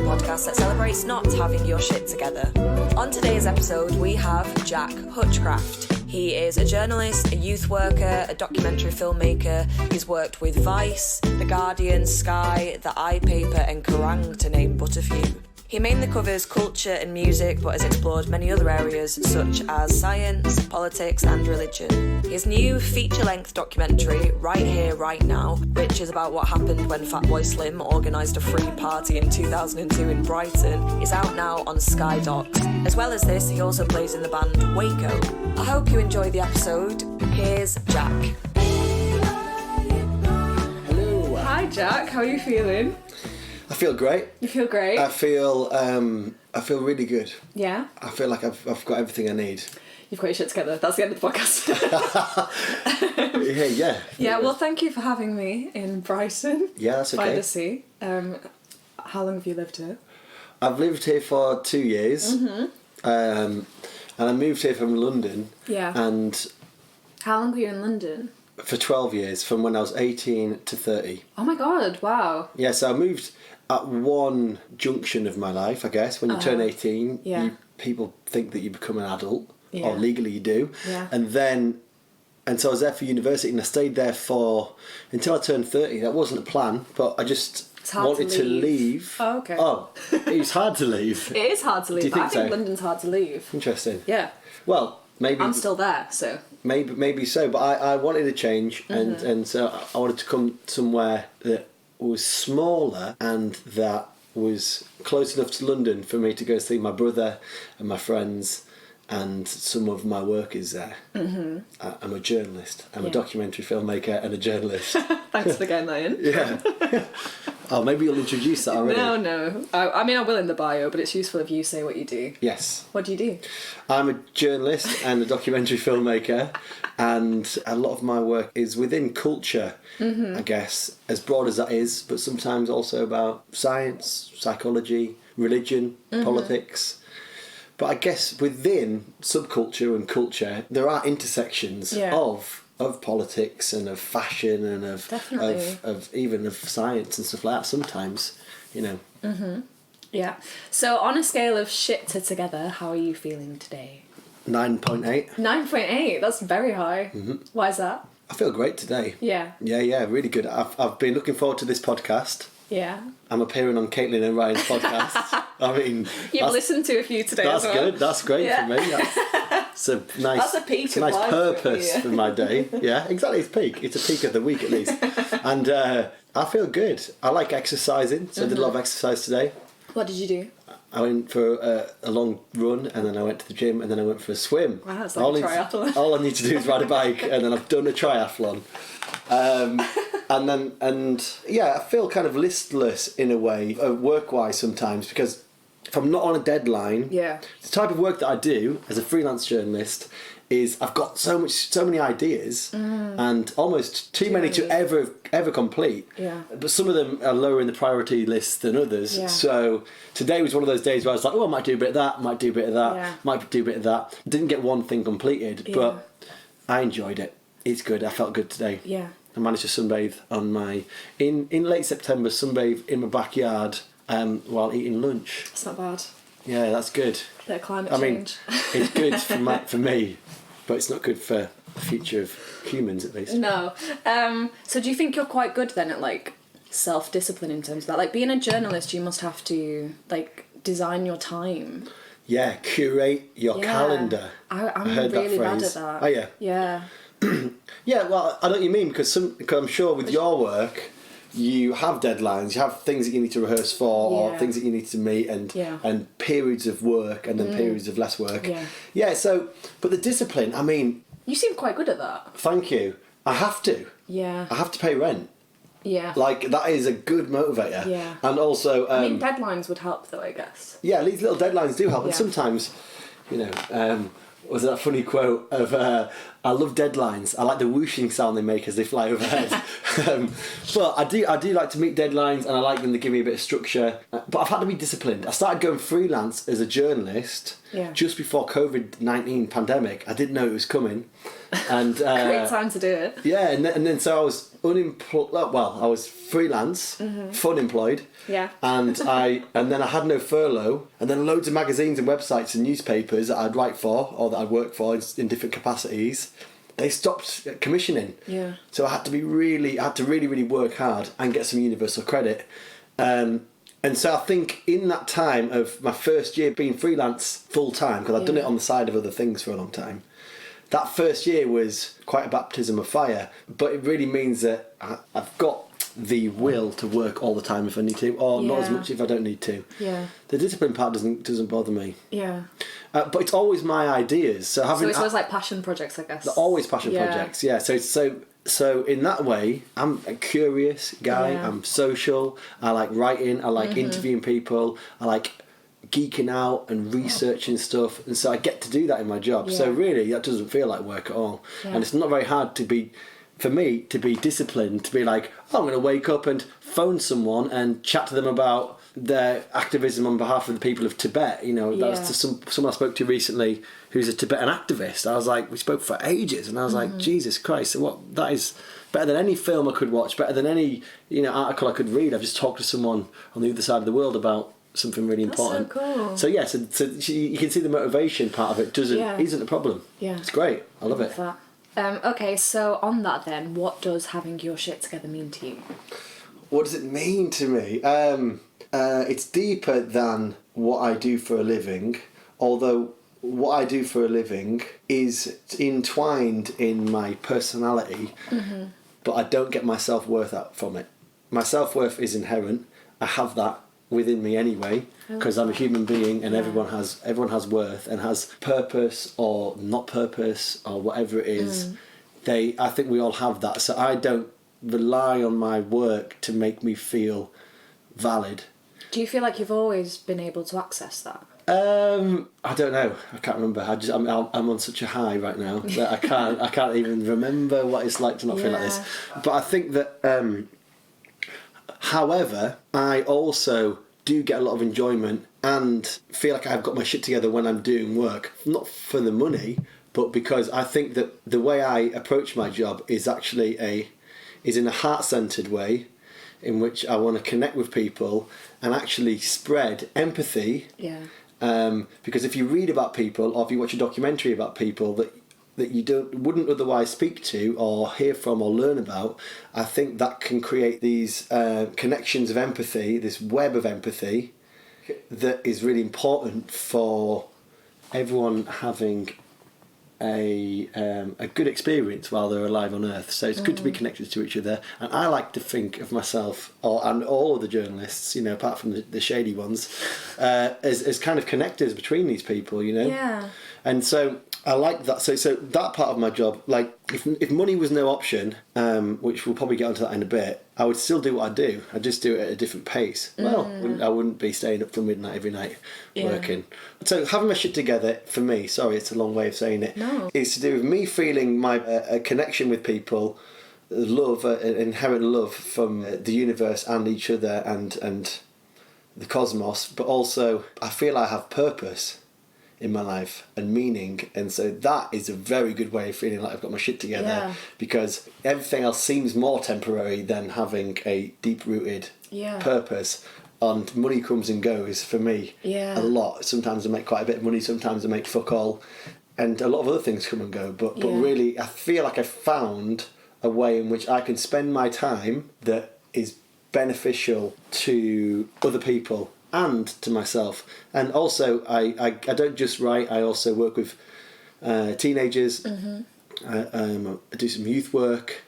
podcast that celebrates not having your shit together. On today's episode, we have Jak Hutchcraft. He is a journalist, a youth worker, a documentary filmmaker. He's worked with Vice, The Guardian, Sky, The Paper and Kerrang, to name but a few. He mainly covers culture and music, but has explored many other areas such as science, politics and religion. His new feature-length documentary, Right Here, Right Now, which is about what happened when Fatboy Slim organised a free party in 2002 in Brighton, is out now on Sky Docs. As well as this, he also plays in the band WACO. I hope you enjoy the episode. Here's Jak. Hello. Hi Jak, how are you feeling? I feel great. You feel great? I feel really good. Yeah? I feel like I've got everything I need. You've got your shit together. That's the end of the podcast. Yeah. Yeah, well, thank you for having me in Brighton. Yeah, that's okay. By the sea. How long have you lived here? I've lived here for 2 years. Mm-hmm. And I moved here from London. Yeah. And How long were you in London? for 12 years, from when I was 18 to 30. Oh my god, wow. Yeah, so I moved at one junction of my life, I guess. When you turn 18, yeah. people think that you become an adult, Yeah. or legally you do. Yeah. And so I was there for university, and I stayed there until I turned 30. That wasn't a plan, but I just wanted to leave. Oh, okay. Oh, it's hard to leave. It is hard to leave, Do you but I think think so? London's hard to leave. Interesting. Yeah. Well, maybe I'm still there, so. maybe so, but I wanted a change, Mm-hmm. and so I wanted to come somewhere that was smaller and that was close enough to London for me to go see my brother and my friends and some of my work is there. Mm-hmm. I'm a journalist. I'm a documentary filmmaker and a journalist. Thanks for getting that in. Yeah. Oh, maybe you'll introduce that already. No. I mean, I will in the bio, but it's useful if you say what you do. Yes. What do you do? I'm a journalist and a documentary filmmaker, and a lot of my work is within culture, I guess, as broad as that is, but sometimes also about science, psychology, religion, politics. But I guess within subculture and culture, there are intersections of politics and of fashion and of even of science and stuff like that sometimes, you know. Mm-hmm. Yeah. So on a scale of shit to together, how are you feeling today? 9.8. 9.8, that's very high. Mm-hmm. Why is that? I feel great today. Yeah. Yeah, really good. I've been looking forward to this podcast. Yeah. I'm appearing on Caitlin and Ryan's podcast. I mean... You've listened to a few today as well. That's good, that's great for me. It's a nice, that's a peak it's a of nice life purpose for my day. Yeah, exactly, it's peak. It's a peak of the week at least. And I feel good. I like exercising, so I did a lot of exercise today. What did you do? I went for a long run, and then I went to the gym, and then I went for a swim. Wow, it's like a triathlon. All I need to do is ride a bike, and then I've done a triathlon. And I feel kind of listless in a way, work-wise sometimes, because if I'm not on a deadline, the type of work that I do as a freelance journalist is I've got so many ideas and almost too many to ever complete. Yeah. But some of them are lower in the priority list than others. Yeah. So today was one of those days where I was like, I might do a bit of that, might do a bit of that, might do a bit of that. Didn't get one thing completed, but I enjoyed it. It's good. I felt good today. Yeah. I managed to sunbathe in late September, sunbathe in my backyard while eating lunch. That's not bad. Yeah, that's good. Bit of climate change. It's good for me, but it's not good for the future of humans at least. No. So do you think you're quite good then at like self-discipline in terms of that? Like being a journalist, you must have to like design your time. Yeah, curate your calendar. I'm really bad at that. Oh yeah. Yeah. Yeah, well, I know what you mean, because I'm sure with your work, you have deadlines, you have things that you need to rehearse for, or things that you need to meet, and periods of work, and then periods of less work. Yeah, so, but the discipline, I mean... You seem quite good at that. Thank you. I have to. Yeah. I have to pay rent. Yeah. Like, that is a good motivator. Yeah. And also... I mean, deadlines would help, though, I guess. Yeah, these little deadlines do help, and sometimes, you know... was that funny quote of I love deadlines. I like the whooshing sound they make as they fly overhead. But I do like to meet deadlines, and I like them to give me a bit of structure. But I've had to be disciplined. I started going freelance as a journalist just before COVID-19 pandemic. I didn't know it was coming, and great time to do it. Yeah, and then so I was unemployed. Well, I was freelance, fun employed. Yeah. And then I had no furlough, and then loads of magazines and websites and newspapers that I'd write for or that I'd work for in different capacities, they stopped commissioning. Yeah. So I had to really work hard and get some universal credit. And so I think in that time of my first year being freelance full time, because I'd done it on the side of other things for a long time, that first year was quite a baptism of fire. But it really means that I've got the will to work all the time if I need to, or not as much if I don't need to. Yeah. The discipline part doesn't bother me. Yeah. But it's always my ideas. So it's always like passion projects, I guess. They're always passion projects. Yeah. So in that way, I'm a curious guy. Yeah. I'm social. I like writing. I like interviewing people. I like geeking out and researching stuff. And so I get to do that in my job. Yeah. So really, that doesn't feel like work at all. Yeah. And it's not very hard for me to be disciplined, to be like, oh, I'm going to wake up and phone someone and chat to them about their activism on behalf of the people of Tibet. You know, that was to someone I spoke to recently who's a Tibetan activist. I was like, we spoke for ages, and I was like, Jesus Christ, so that is better than any film I could watch, better than any article I could read. I've just talked to someone on the other side of the world about something really important. That's so cool. So yeah, so you can see the motivation part of it isn't a problem. Yeah. It's great. I love it. That. Okay, so on that then, what does having your shit together mean to you? What does it mean to me? It's deeper than what I do for a living, although what I do for a living is entwined in my personality, but I don't get my self-worth out from it. My self-worth is inherent. I have that within me anyway, because I'm a human being, and everyone has worth and has purpose or not purpose or whatever it is. I think we all have that. So I don't rely on my work to make me feel valid. Do you feel like you've always been able to access that? I don't know. I can't remember. I'm on such a high right now that I can't even remember what it's like to not feel like this. But I think that, however, I also do get a lot of enjoyment and feel like I've got my shit together when I'm doing work, not for the money, but because I think that the way I approach my job is actually in a heart-centered way, in which I want to connect with people and actually spread empathy. Yeah. Because if you read about people, or if you watch a documentary about people that you wouldn't otherwise speak to or hear from or learn about, I think that can create these connections of empathy, this web of empathy that is really important for everyone having a good experience while they're alive on Earth. So it's good to be connected to each other, and I like to think of myself and all of the journalists, apart from the shady ones, as kind of connectors between these people, Yeah. And so I like that. So that part of my job, like if money was no option, which we'll probably get onto that in a bit, I would still do what I do. I'd just do it at a different pace. Well, I wouldn't be staying up till midnight every night working. So having my shit together, for me, sorry, it's a long way of saying it, is to do with me feeling my a connection with people, love, an inherent love from the universe and each other and the cosmos, but also I feel I have purpose in my life and meaning, and so that is a very good way of feeling like I've got my shit together, because everything else seems more temporary than having a deep-rooted purpose. And money comes and goes for me a lot. Sometimes I make quite a bit of money, sometimes I make fuck all, and a lot of other things come and go, but really I feel like I've found a way in which I can spend my time that is beneficial to other people and to myself. And also I don't just write, I also work with teenagers. I do some youth work,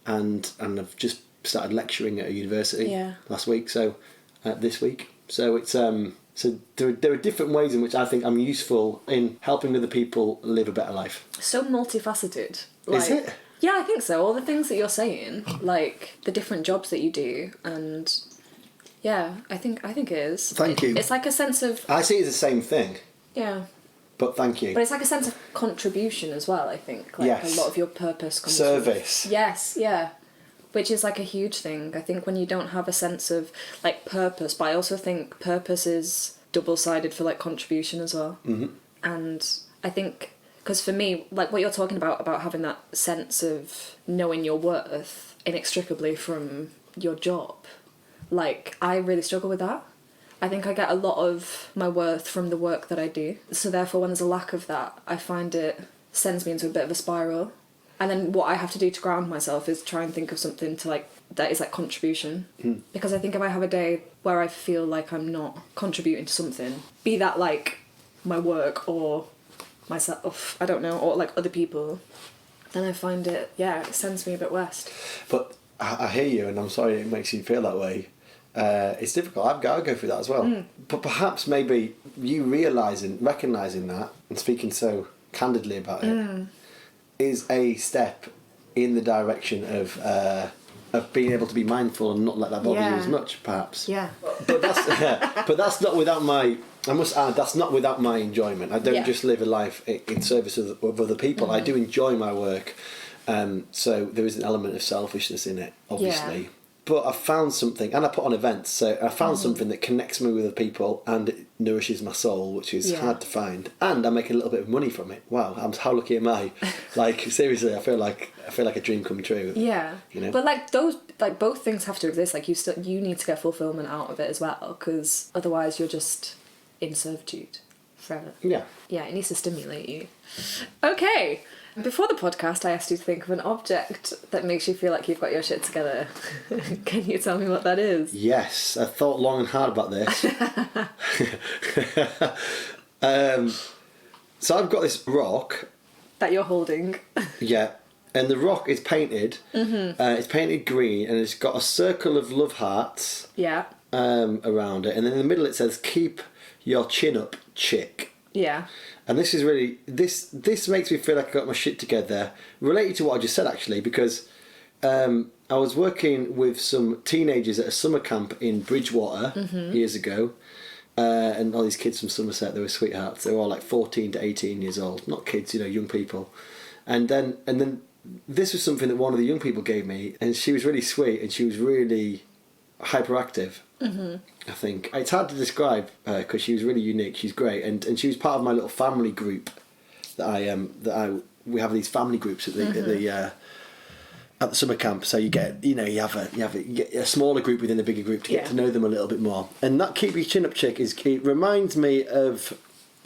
and I've just started lecturing at a university last week, so this week. So it's so there are different ways in which I think I'm useful in helping other people live a better life. So multifaceted. Is it? Yeah, I think so. All the things that you're saying, like the different jobs that you do, and yeah, I think it is. Thank you. It's like a sense of... I see it as the same thing. Yeah. But thank you. But it's like a sense of contribution as well, I think. Like a lot of your purpose comes service. Yes, yeah. Which is like a huge thing. I think when you don't have a sense of like purpose, but I also think purpose is double-sided for like contribution as well. And I think... Because for me, like what you're talking about having that sense of knowing your worth inextricably from your job, like I really struggle with that. I think I get a lot of my worth from the work that I do. So therefore, when there's a lack of that, I find it sends me into a bit of a spiral. And then what I have to do to ground myself is try and think of something to like that is like contribution. Because I think if I have a day where I feel like I'm not contributing to something, be that like my work or myself, I don't know, or like other people, then I find it sends me a bit west. But I hear you, and I'm sorry it makes you feel that way. It's difficult. I go through that as well. But perhaps maybe you recognising that and speaking so candidly about it is a step in the direction of being able to be mindful and not let that bother you as much, perhaps. Yeah. But that's not without my. I must add, that's not without my enjoyment. I don't just live a life in service of other people. I do enjoy my work, so there is an element of selfishness in it, obviously. Yeah. But I found something, and I put on events, so I found something that connects me with other people and it nourishes my soul, which is hard to find. And I'm making a little bit of money from it. Wow, how lucky am I? Like, seriously, I feel like a dream come true. Yeah. You know? But like those, like both things have to exist. Like you need to get fulfillment out of it as well, because otherwise you're just in servitude forever. Yeah. Yeah, it needs to stimulate you. Okay. Before the podcast, I asked you to think of an object that makes you feel like you've got your shit together. Can you tell me what that is? Yes, I thought long and hard about this. So I've got this rock. That you're holding. Yeah, and the rock is painted. It's painted green, and it's got a circle of love hearts. Yeah. Around it, and then in the middle it says "Keep your chin up, chick." Yeah. And this is really this makes me feel like I got my shit together. Related to what I just said, actually, because I was working with some teenagers at a summer camp in Bridgewater years ago, and all these kids from Somerset, they were sweethearts. They were all like 14 to 18 years old, not kids, young people. And then this was something that one of the young people gave me, and she was really sweet, and she was really hyperactive. I think it's hard to describe because she was really unique. She's great, and she was part of my little family group we have these family groups at the summer camp. So you get you get a smaller group within a bigger group to get to know them a little bit more. And that Keep Your Chin Up Chick it reminds me of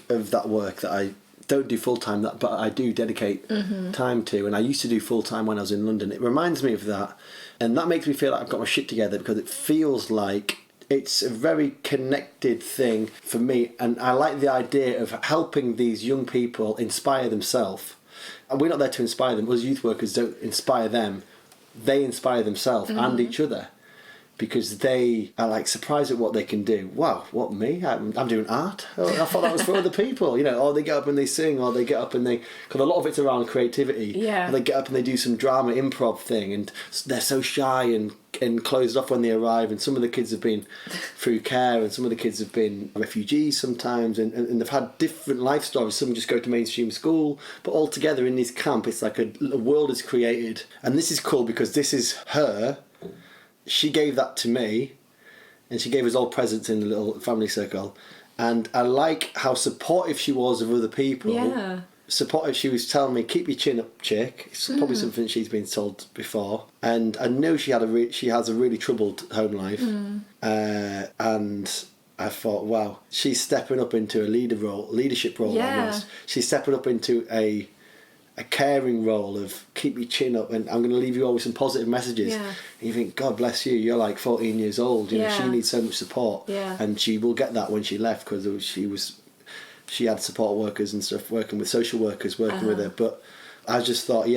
that work that I don't do full time, but I do dedicate time to, and I used to do full time when I was in London. It reminds me of that, and that makes me feel like I've got my shit together because it feels like it's a very connected thing for me, and I like the idea of helping these young people inspire themselves. And we're not there to inspire them. Us youth workers don't inspire them. They inspire themselves and each other, because they are like surprised at what they can do. Wow, what, me? I'm doing art? Oh, I thought that was for other people, or they get up and they sing, or they get up and because a lot of it's around creativity. Yeah. They get up and they do some drama improv thing, and they're so shy and closed off when they arrive, and some of the kids have been through care, and some of the kids have been refugees sometimes, and they've had different life stories. Some just go to mainstream school, but all together in this camp, it's like a world is created. And this is cool because this is her. She gave that to me, and she gave us all presents in the little family circle. And I like how supportive she was of other people. Yeah. Supportive. She was telling me, "Keep your chin up, chick." It's probably something she's been told before. And I know she has a really troubled home life. And I thought, wow, she's stepping up into a leadership role almost. She's stepping up into a caring role of keep your chin up, and I'm going to leave you all with some positive messages. Yeah. And you think, God bless you, you're like 14 years old, she needs so much support. Yeah. And she will get that when she left, because she had support workers and stuff working with social workers working with her. But I just thought,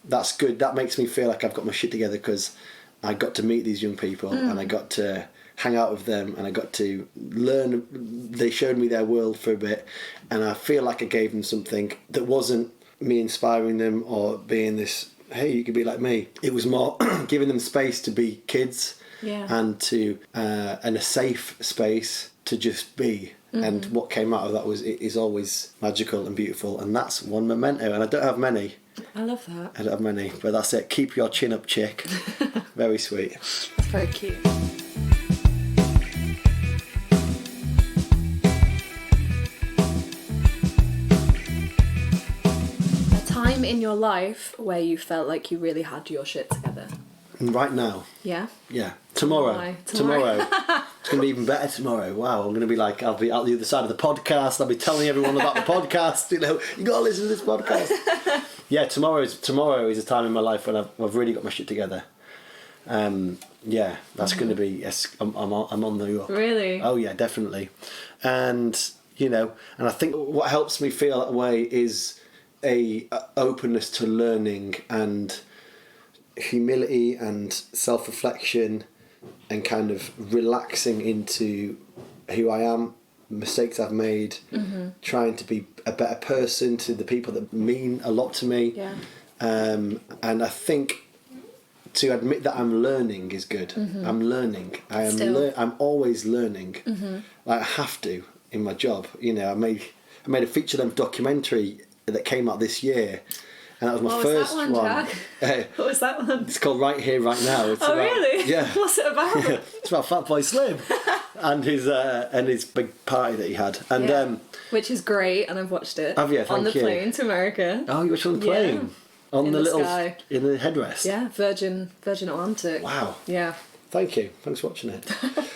that's good. That makes me feel like I've got my shit together, because I got to meet these young people and I got to hang out with them, and I got to learn. They showed me their world for a bit, and I feel like I gave them something that wasn't me inspiring them or being this, hey, you could be like me. It was more giving them space to be kids, and to and a safe space to just be. And what came out of that is always magical and beautiful, and that's one memento. And I don't have many. I love that. I don't have many, but that's it. Keep your chin up, chick. Very sweet. That's very cute. time in your life where you felt like you really had your shit together? Right now. Yeah? Yeah. Tomorrow. Why? Tomorrow. It's going to be even better tomorrow. Wow, I'm going to be like, I'll be out the other side of the podcast. I'll be telling everyone about the podcast. You know, you got to listen to this podcast. Yeah, tomorrow is a time in my life when I've really got my shit together. Yeah, that's going to be, yes, I'm on the up. Really? Oh yeah, definitely. And, you know, and I think what helps me feel that way is a openness to learning and humility and self-reflection and kind of relaxing into who I am, mistakes I've made, trying to be a better person to the people that mean a lot to me. Yeah. And I think to admit that I'm learning is good. I'm learning. I'm always learning. Like I have to in my job. You know, I made a feature-length documentary that came out this year. And that was my first one. Jack? What was that one? It's called Right Here, Right Now. It's about, really? Yeah. What's it about? It's about Fatboy Slim and his big party that he had. And which is great, and I've watched it. Have you? On the Thank you. plane to America. Oh, you watched it on the plane? Yeah. On In the the little sky. in the headrest. Yeah, Virgin Atlantic. Wow. Yeah. Thank you. Thanks for watching it.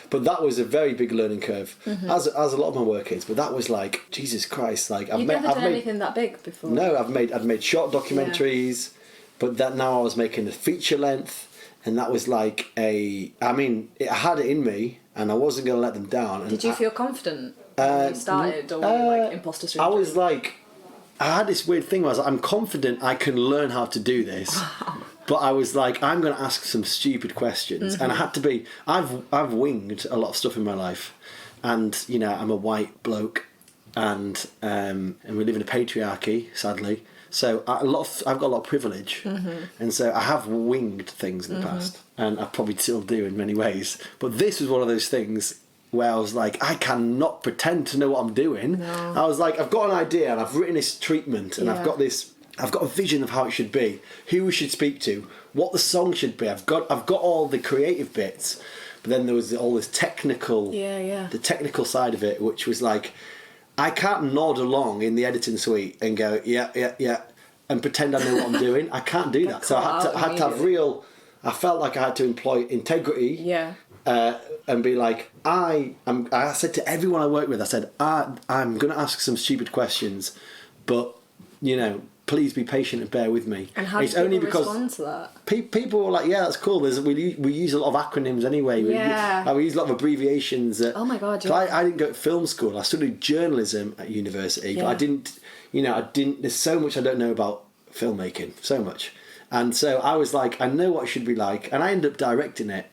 But that was a very big learning curve, as a lot of my work is. But that was like, Jesus Christ! Like You've never done anything that big before. No, I've made short documentaries, but that now I was making a feature length, and that was like I had it in me, and I wasn't going to let them down. And Did you feel confident when you started, or were you like imposter syndrome? I was like, I had this weird thing where I was like, I'm confident I can learn how to do this. But I was like, I'm going to ask some stupid questions. And I had to be... I've winged a lot of stuff in my life. And, you know, I'm a white bloke. And we live in a patriarchy, sadly. So I've got a lot of privilege. And so I have winged things in the past. And I probably still do in many ways. But this was one of those things where I was like, I cannot pretend to know what I'm doing. No. I was like, I've got an idea and I've written this treatment and I've got a vision of how it should be, who we should speak to, what the song should be. I've got all the creative bits, but then there was all this technical, the technical side of it, which was like, I can't nod along in the editing suite and go, yeah, and pretend I know what I'm doing. I can't do that. So I had to have real. I felt like I had to employ integrity. Yeah. And be like, I said to everyone I work with, I said, I'm going to ask some stupid questions, but, you know, please be patient and bear with me. And how did people respond to that? People were like, yeah, that's cool. We use a lot of acronyms anyway. Yeah. We use a lot of abbreviations. Oh my God, yeah. I didn't go to film school. I studied journalism at university, but I didn't, there's so much I don't know about filmmaking, so much. And so I was like, I know what it should be like. And I ended up directing it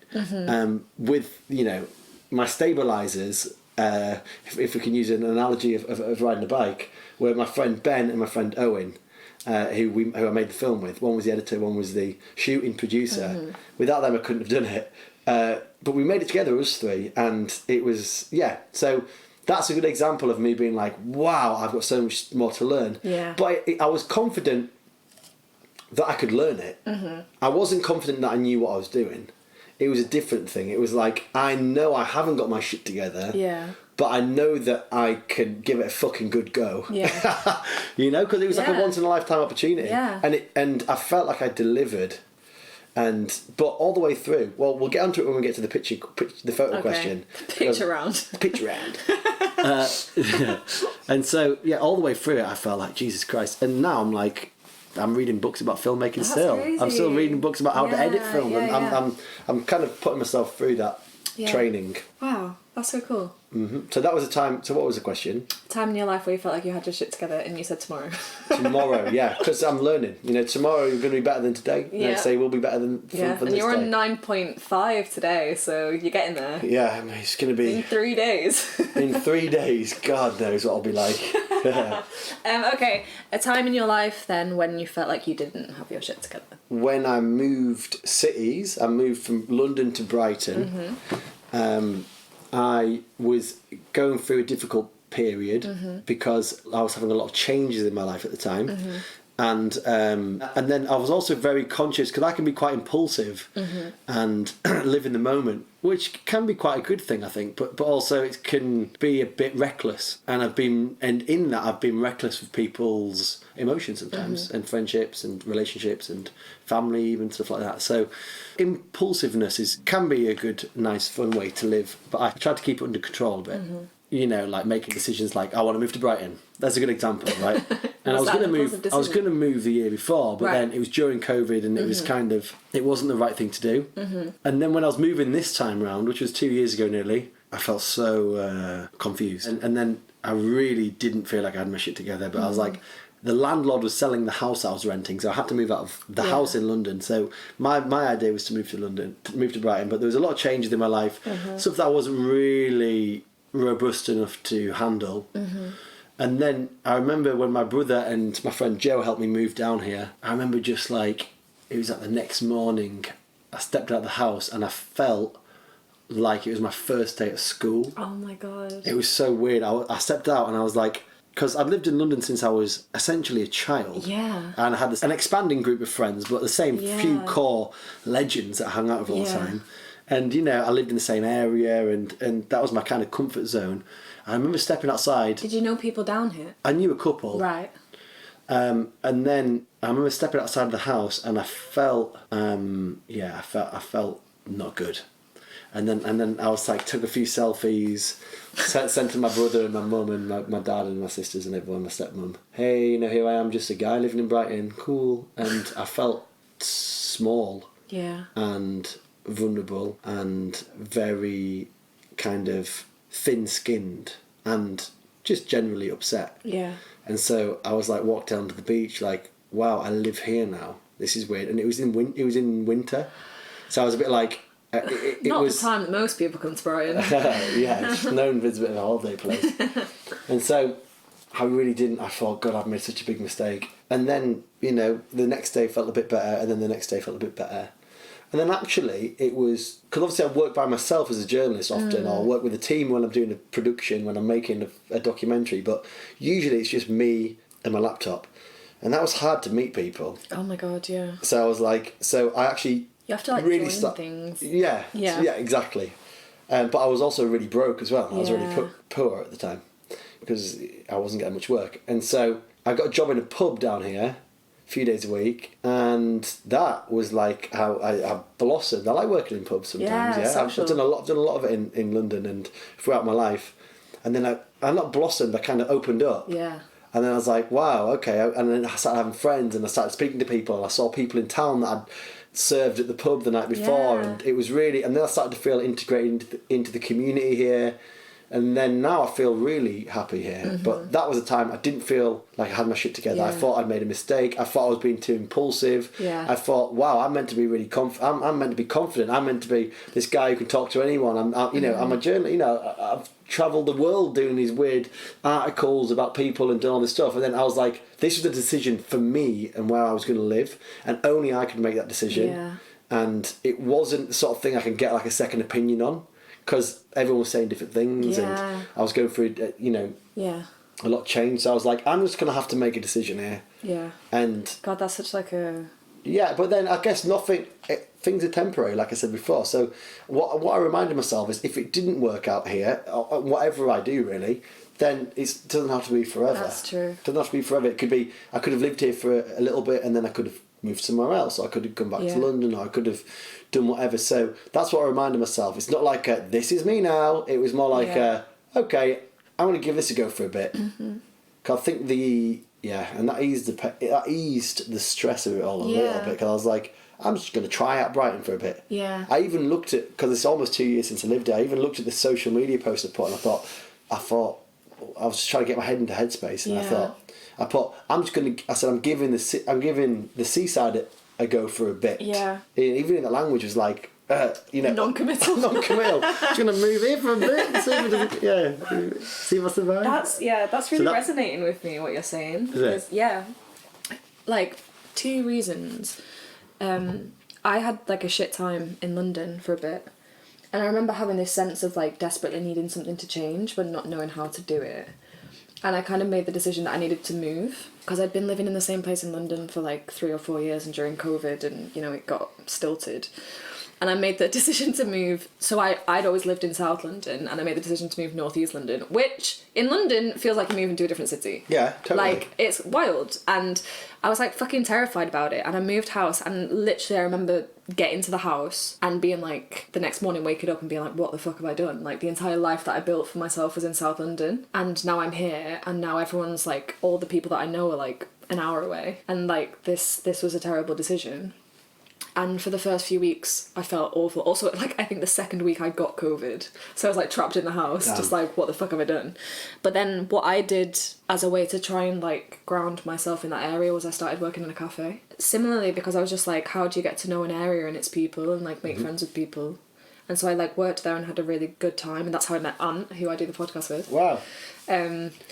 with, you know, my stabilisers, if we can use an analogy of riding a bike, where my friend Ben and my friend Owen, who I made the film with, one was the editor, one was the shooting producer. Without them, I couldn't have done it. But we made it together, us three, and it was, so that's a good example of me being like, wow, I've got so much more to learn. Yeah. But I was confident that I could learn it. I wasn't confident that I knew what I was doing. It was a different thing. It was like, I know I haven't got my shit together. Yeah. But I know that I can give it a fucking good go. Yeah. You know, because it was like a once in a lifetime opportunity. Yeah. And I felt like I delivered. But all the way through, well, we'll get onto it when we get to the photo question. Picture round. Picture round. And so, all the way through it, I felt like, Jesus Christ. And now I'm like, I'm reading books about filmmaking still. Crazy. I'm still reading books about how to edit film. I'm kind of putting myself through that training. Wow, that's so cool. So that was a time. So what was the question? Time in your life where you felt like you had your shit together, and you said tomorrow. Tomorrow, yeah, because I'm learning. You know, tomorrow you're going to be better than today. Next day will be better than and this you're day. on 9.5 today, so you're getting there. Yeah, I mean, it's going to be in 3 days. In 3 days, God knows what I'll be like. Okay, a time in your life then when you felt like you didn't have your shit together. When I moved cities, I moved from London to Brighton. I was going through a difficult period because I was having a lot of changes in my life at the time. And then I was also very conscious, because I can be quite impulsive and live in the moment, which can be quite a good thing, I think, but also it can be a bit reckless. And in that I've been reckless with people's emotions sometimes, and friendships and relationships and family, even stuff like that. So impulsiveness can be a good, nice, fun way to live, but I try to keep it under control a bit. You know, like making decisions like, I want to move to Brighton. That's a good example, right? And I was going to move the year before, but then it was during COVID, and it was it wasn't the right thing to do. And then when I was moving this time round, which was 2 years ago nearly, I felt so confused. And then I really didn't feel like I had my shit together, but I was like, the landlord was selling the house I was renting, so I had to move out of the house in London. So my idea was to move to Brighton, but there was a lot of changes in my life, stuff that I wasn't really robust enough to handle. And then I remember when my brother and my friend Joe helped me move down here, I remember just like, it was like the next morning, I stepped out of the house and I felt like it was my first day at school. Oh my God. It was so weird. I stepped out and I was like, because I've lived in London since I was essentially a child. Yeah. And I had an expanding group of friends, but the same few core legends that I hung out with all the time. And, you know, I lived in the same area, and that was my kind of comfort zone. I remember stepping outside. Did you know people down here? I knew a couple. Right. And then I remember stepping outside of the house, and I felt, I felt not good. And then I was like, took a few selfies, sent to my brother and my mum and my dad and my sisters and everyone, my stepmum. Hey, you know, here I am, just a guy living in Brighton, cool. And I felt small. Yeah. And vulnerable and very kind of thin-skinned and just generally upset. Yeah. And so I was like, walked down to the beach like, wow, I live here now. This is weird. And it was in winter, so I was a bit like, it not was the time that most people come to Brighton. yeah, it's known as a bit of a holiday place. And so I really didn't. I thought, God, I've made such a big mistake. And then, you know, the next day felt a bit better, and then the next day felt a bit better. And then actually it was, because obviously I work by myself as a journalist often, or I work with a team when I'm doing a production, when I'm making a documentary, but usually it's just me and my laptop. And that was hard to meet people. Oh my God, yeah. So I was like, so I actually... You have to like really join things. Yeah, exactly. But I was also really broke as well. I was really poor at the time, because I wasn't getting much work. And so I got a job in a pub down here, few days a week, and that was like how I blossomed. I like working in pubs sometimes. I've done a lot of it in London and throughout my life, and then I not blossomed, I kind of opened up. Yeah. And then I was like, wow, okay. And then I started having friends, and I started speaking to people, and I saw people in town that I'd served at the pub the night before, and it was really, and then I started to feel integrated into the community here. And then now I feel really happy here. But that was a time I didn't feel like I had my shit together. I thought I'd made a mistake. I thought I was being too impulsive. I thought, wow, I'm meant to be really I'm meant to be confident. I'm meant to be this guy who can talk to anyone. I'm a journalist. You know, I've travelled the world doing these weird articles about people and doing all this stuff. And then I was like, this was a decision for me and where I was going to live, and only I could make that decision. And it wasn't the sort of thing I can get like a second opinion on, because everyone was saying different things, and I was going through, a lot of change. So I was like, I'm just going to have to make a decision here. Yeah. And God, that's such like a... Yeah, but then I guess things are temporary, like I said before. So what I reminded myself is, if it didn't work out here, or whatever I do really, then it doesn't have to be forever. That's true. It doesn't have to be forever. It could be, I could have lived here for a little bit, and then I could have moved somewhere else, or I could have come back to London, or I could have done whatever. So that's what I reminded myself. It's not like this is me now. It was more like okay, I'm going to give this a go for a bit. Cause I think and that eased the stress of it all a little bit, because I was like, I'm just going to try out Brighton for a bit. Yeah. I even looked at, because it's almost 2 years since I lived there, I even looked at the social media post I put, and I thought I was just trying to get my head into headspace, and I'm giving the seaside a go for a bit. Yeah. Even if the language was like, non-committal. Non-committal. Just gonna move here for a bit. See if it doesn't, see if I survive. That's really resonating with me, what you're saying. Because, like 2 reasons. I had like a shit time in London for a bit, and I remember having this sense of like desperately needing something to change, but not knowing how to do it. And I kind of made the decision that I needed to move because I'd been living in the same place in London for like 3 or 4 years, and during COVID and, you know, it got stilted. And I made the decision to move. So I'd always lived in South London, and I made the decision to move North East London, which in London feels like you're moving to a different city. Yeah, totally. Like, it's wild. And I was like fucking terrified about it. And I moved house, and literally I remember getting to the house and being like, the next morning waking up and being like, what the fuck have I done? Like, the entire life that I built for myself was in South London. And now I'm here, and now everyone's like, all the people that I know are like an hour away. And like, this was a terrible decision. And for the first few weeks, I felt awful. Also, like, I think the second week I got COVID. So I was, like, trapped in the house, just like, what the fuck have I done? But then what I did as a way to try and, like, ground myself in that area was I started working in a cafe. Similarly, because I was just like, how do you get to know an area and its people and, like, make friends with people? And so I, like, worked there and had a really good time. And that's how I met Ant, who I do the podcast with. Wow.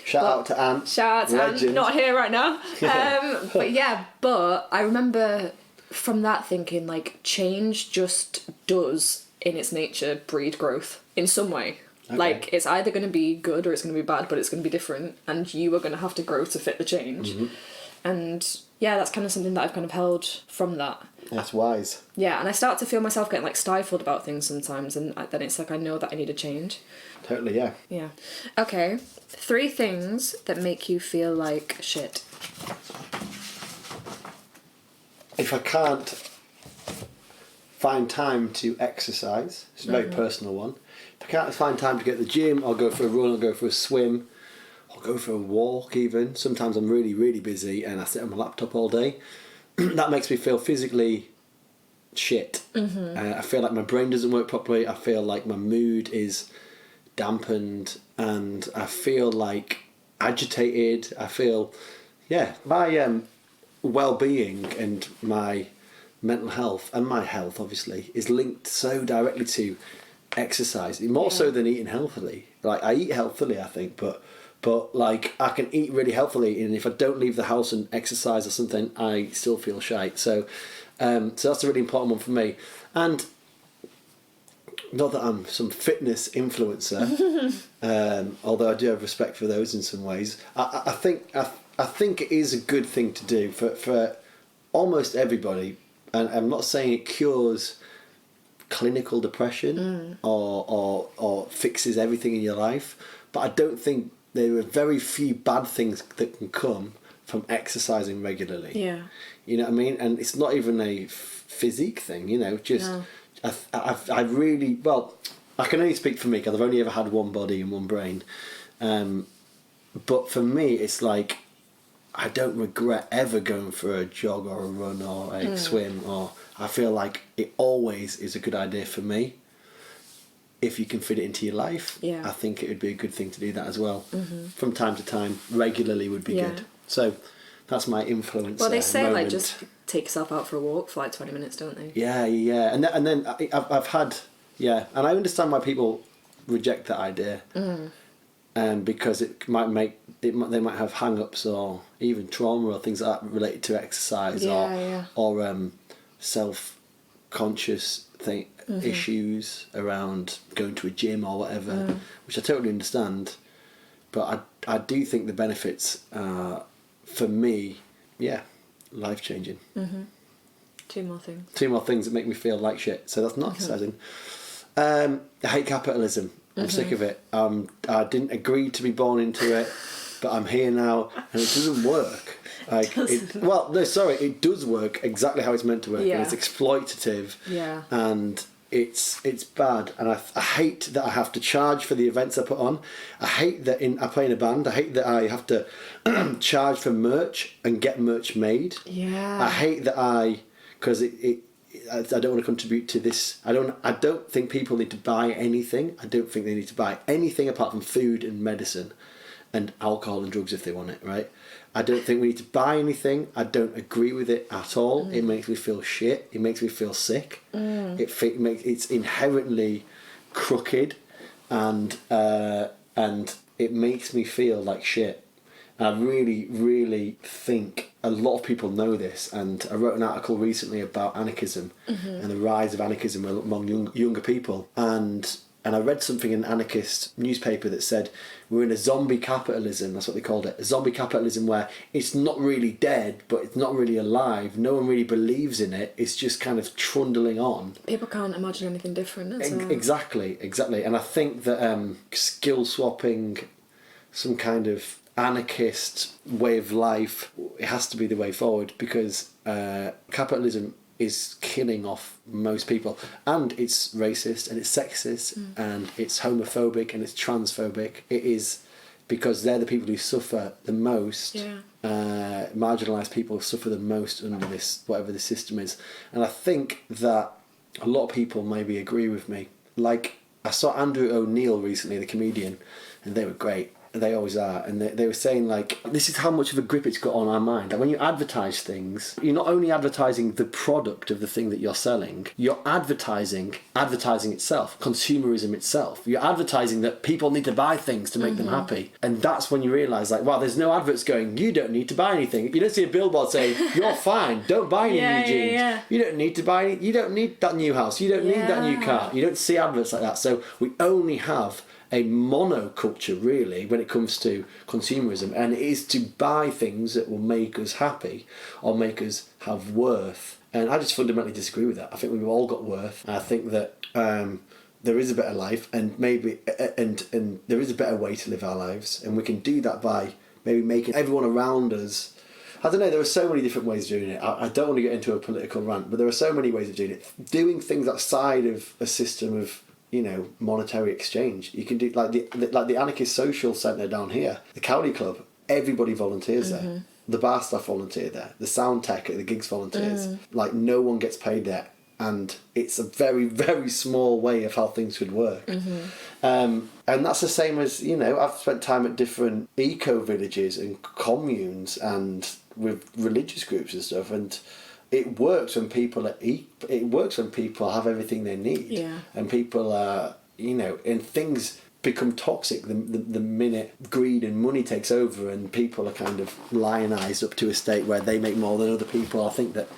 Shout out to Ant. Shout out to Ant. Not here right now. But I remember from that thinking, like, change just does in its nature breed growth in some way. Okay. Like, it's either going to be good or it's going to be bad, but it's going to be different, and you are going to have to grow to fit the change. And yeah, that's kind of something that I've kind of held from that. That's wise. Yeah, and I start to feel myself getting like stifled about things sometimes, and then it's like I know that I need a change. Totally, yeah. Yeah. Okay, 3 things that make you feel like shit. If I can't find time to exercise, it's a very personal one. If I can't find time to get to the gym, I'll go for a run, I'll go for a swim, I'll go for a walk even. Sometimes I'm really, really busy and I sit on my laptop all day. That makes me feel physically shit. I feel like my brain doesn't work properly. I feel like my mood is dampened and I feel like agitated. I feel, my well-being and my mental health and my health obviously is linked so directly to exercise, more so than eating healthily. Like, I eat healthily, I think, but like, I can eat really healthily, and if I don't leave the house and exercise or something, I still feel shite. So that's a really important one for me. And not that I'm some fitness influencer, although I do have respect for those in some ways. I think it is a good thing to do for almost everybody, and I'm not saying it cures clinical depression or fixes everything in your life, but I don't think there are very few bad things that can come from exercising regularly. Yeah, you know what I mean. And it's not even a physique thing, you know. Just no. I really, well, I can only speak for me because I've only ever had one body and one brain, but for me, it's like, I don't regret ever going for a jog or a run or a swim, or I feel like it always is a good idea for me. If you can fit it into your life, I think it would be a good thing to do that as well. From time to time, regularly would be good. So that's my influence. Well, they say moment. like just take yourself out for a walk for like 20 minutes, don't they? Yeah, and then I've had and I understand why people reject that idea. Because it might make they might have hang-ups or even trauma or things like that related to exercise or self-conscious issues around going to a gym or whatever, which I totally understand. But I do think the benefits are, for me, life-changing. 2 more things. 2 more things that make me feel like shit. So that's not exciting. I hate capitalism. I'm sick of it. I didn't agree to be born into it, but I'm here now, and it doesn't work. Like, it does work exactly how it's meant to work, and it's exploitative. Yeah. And it's bad, and I hate that I have to charge for the events I put on. I hate that I play in a band. I hate that I have to charge for merch and get merch made. Yeah. I hate that because I don't want to contribute to this. I don't think people need to buy anything. I don't think they need to buy anything apart from food and medicine and alcohol and drugs if they want it, right? I don't think we need to buy anything. I don't agree with it at all. It makes me feel shit. It makes me feel sick. It's inherently crooked, and it makes me feel like shit. I really, really think a lot of people know this, and I wrote an article recently about anarchism and the rise of anarchism among younger people, and And I read something in an anarchist newspaper that said we're in a zombie capitalism, that's what they called it, a zombie capitalism where it's not really dead, but it's not really alive. No one really believes in it. It's just kind of trundling on. People can't imagine anything different. Exactly. And I think that skill swapping, some kind of anarchist way of life, it has to be the way forward, because capitalism is killing off most people, and it's racist and it's sexist and it's homophobic and it's transphobic. It is, because they're the people who suffer the most. Marginalised people suffer the most under this, whatever the system is. And I think that a lot of people maybe agree with me. Like, I saw Andrew O'Neill recently, the comedian, and they were great. They always are. And they were saying, like, this is how much of a grip it's got on our mind. Like, when you advertise things, you're not only advertising the product of the thing that you're selling, you're advertising itself, consumerism itself. You're advertising that people need to buy things to make them happy. And that's when you realise, like, wow, there's no adverts going, you don't need to buy anything. You don't see a billboard saying, you're fine, don't buy any new jeans. Yeah. You don't need to buy any, you don't need that new house, you don't need that new car. You don't see adverts like that. So we only have a monoculture, really, when it comes to consumerism, and it is to buy things that will make us happy or make us have worth. And I just fundamentally disagree with that. I think we've all got worth, and I think that there is a better life, and maybe and there is a better way to live our lives, and we can do that by maybe making everyone around us. I don't know, there are so many different ways of doing it. I don't want to get into a political rant, but there are so many ways of doing it. Doing things outside of a system of, you know, monetary exchange. You can do like the anarchist social centre down here, the Cowley Club. Everybody volunteers there. The bar staff volunteer there. The sound tech at the gigs volunteers. Like, no one gets paid there, and it's a very, very small way of how things would work. And that's the same as, you know, I've spent time at different eco villages and communes and with religious groups and stuff, and it works when people it works when people have everything they need, and people are, you know, and things become toxic the minute greed and money takes over, and people are kind of lionised up to a state where they make more than other people. I think that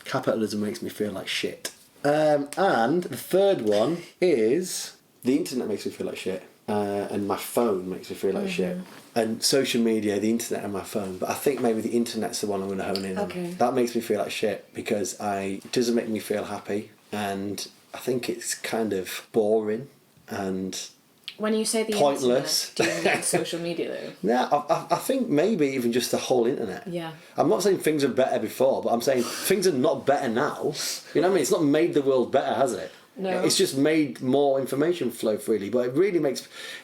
capitalism makes me feel like shit. And the third one is the internet makes me feel like shit, and my phone makes me feel like shit. And social media, the internet and my phone. But I think maybe the internet's the one I'm going to hone in on. That makes me feel like shit because it doesn't make me feel happy. And I think it's kind of boring and when you say the pointless. Internet, do you mean social media though? No, I think maybe even just the whole internet. Yeah. I'm not saying things were better before, but I'm saying things are not better now. You know what I mean? It's not made the world better, has it? No. It's just made more information flow freely, but it really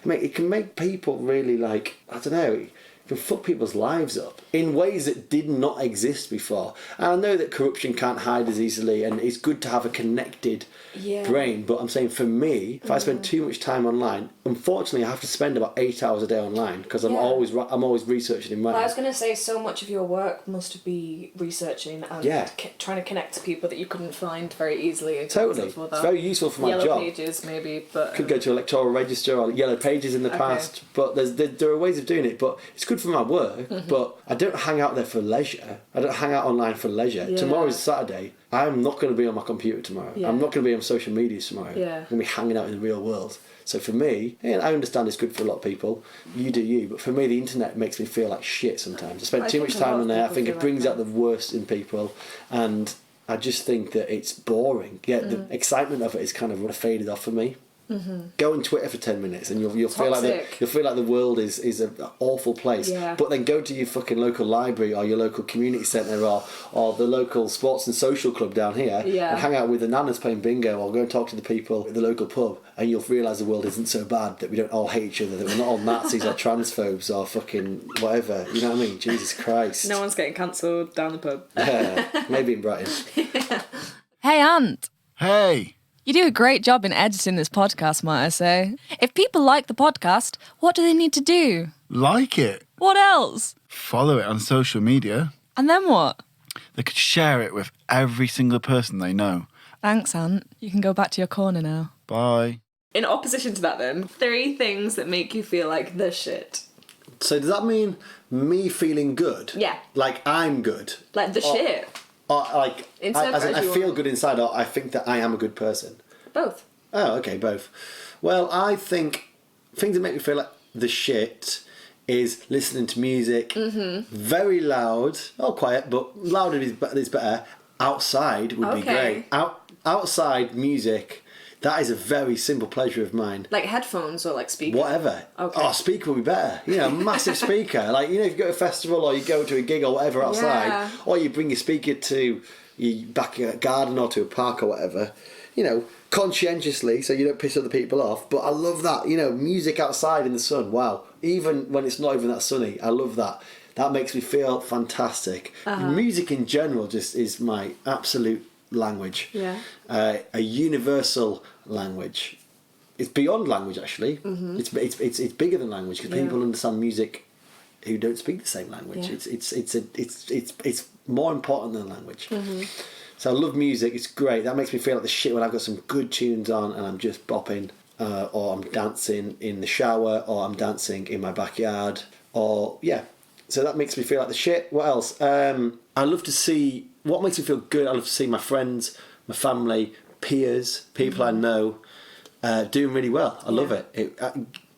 it can make people really, like, I don't know, it can fuck people's lives up in ways that did not exist before. And I know that corruption can't hide as easily, and it's good to have a connected brain, but I'm saying for me, if I spend too much time online, unfortunately I have to spend about 8 hours a day online because I'm always researching and writing. Well, I was going to say, so much of your work must be researching and trying to connect to people that you couldn't find very easily. Totally. It's very useful for my job. Yellow Pages maybe, but could go to electoral register or Yellow Pages in the past, but there are ways of doing it, but it's good for my work, but I don't hang out there for leisure. I don't hang out online for leisure. Tomorrow's Saturday. I'm not going to be on my computer tomorrow. I'm not going to be on social media tomorrow. I'm going to be hanging out in the real world. So for me, and I understand it's good for a lot of people, you do you, but for me the internet makes me feel like shit sometimes. I spend too much time on there. I think it brings out the worst in people, and I just think that it's boring. The excitement of it is kind of faded off for me. Go on Twitter for 10 minutes and you'll feel like the world is an awful place. But then go to your fucking local library or your local community centre or the local sports and social club down here and hang out with the nanas playing bingo, or go and talk to the people at the local pub, and you'll realise the world isn't so bad, that we don't all hate each other, that we're not all Nazis or transphobes or fucking whatever. You know what I mean? Jesus Christ. No one's getting cancelled down the pub. Maybe in Brighton. Hey, Ant. Hey. You do a great job in editing this podcast, might I say. If people like the podcast, what do they need to do? Like it. What else? Follow it on social media. And then what? They could share it with every single person they know. Thanks, Ant. You can go back to your corner now. Bye. In opposition to that then, 3 things that make you feel like the shit. So does that mean me feeling good? Yeah. Like I'm good? Like the shit. Or like, I feel good inside, or I think that I am a good person? Both. Oh, okay, both. Well, I think things that make me feel like the shit is listening to music very loud, or quiet, but louder is better. Outside would be great. Outside music, that is a very simple pleasure of mine. Like headphones or like speakers? Whatever. Okay. Oh, speaker would be better. You know, a massive speaker. Like, you know, if you go to a festival or you go to a gig or whatever outside, or you bring your speaker to your backyard garden or to a park or whatever, you know, conscientiously so you don't piss other people off. But I love that, you know, music outside in the sun. Wow. Even when it's not even that sunny, I love that. That makes me feel fantastic. Music in general just is my absolute language. Yeah. A universal language. It's beyond language, actually. It's bigger than language because people understand music who don't speak the same language. Yeah. It's more important than language. So I love music. It's great. That makes me feel like the shit when I've got some good tunes on and I'm just bopping, or I'm dancing in the shower, or I'm dancing in my backyard, or So that makes me feel like the shit. What else? I love to see. What makes me feel good? I love to see my friends, my family, peers, people I know, doing really well. I love it. It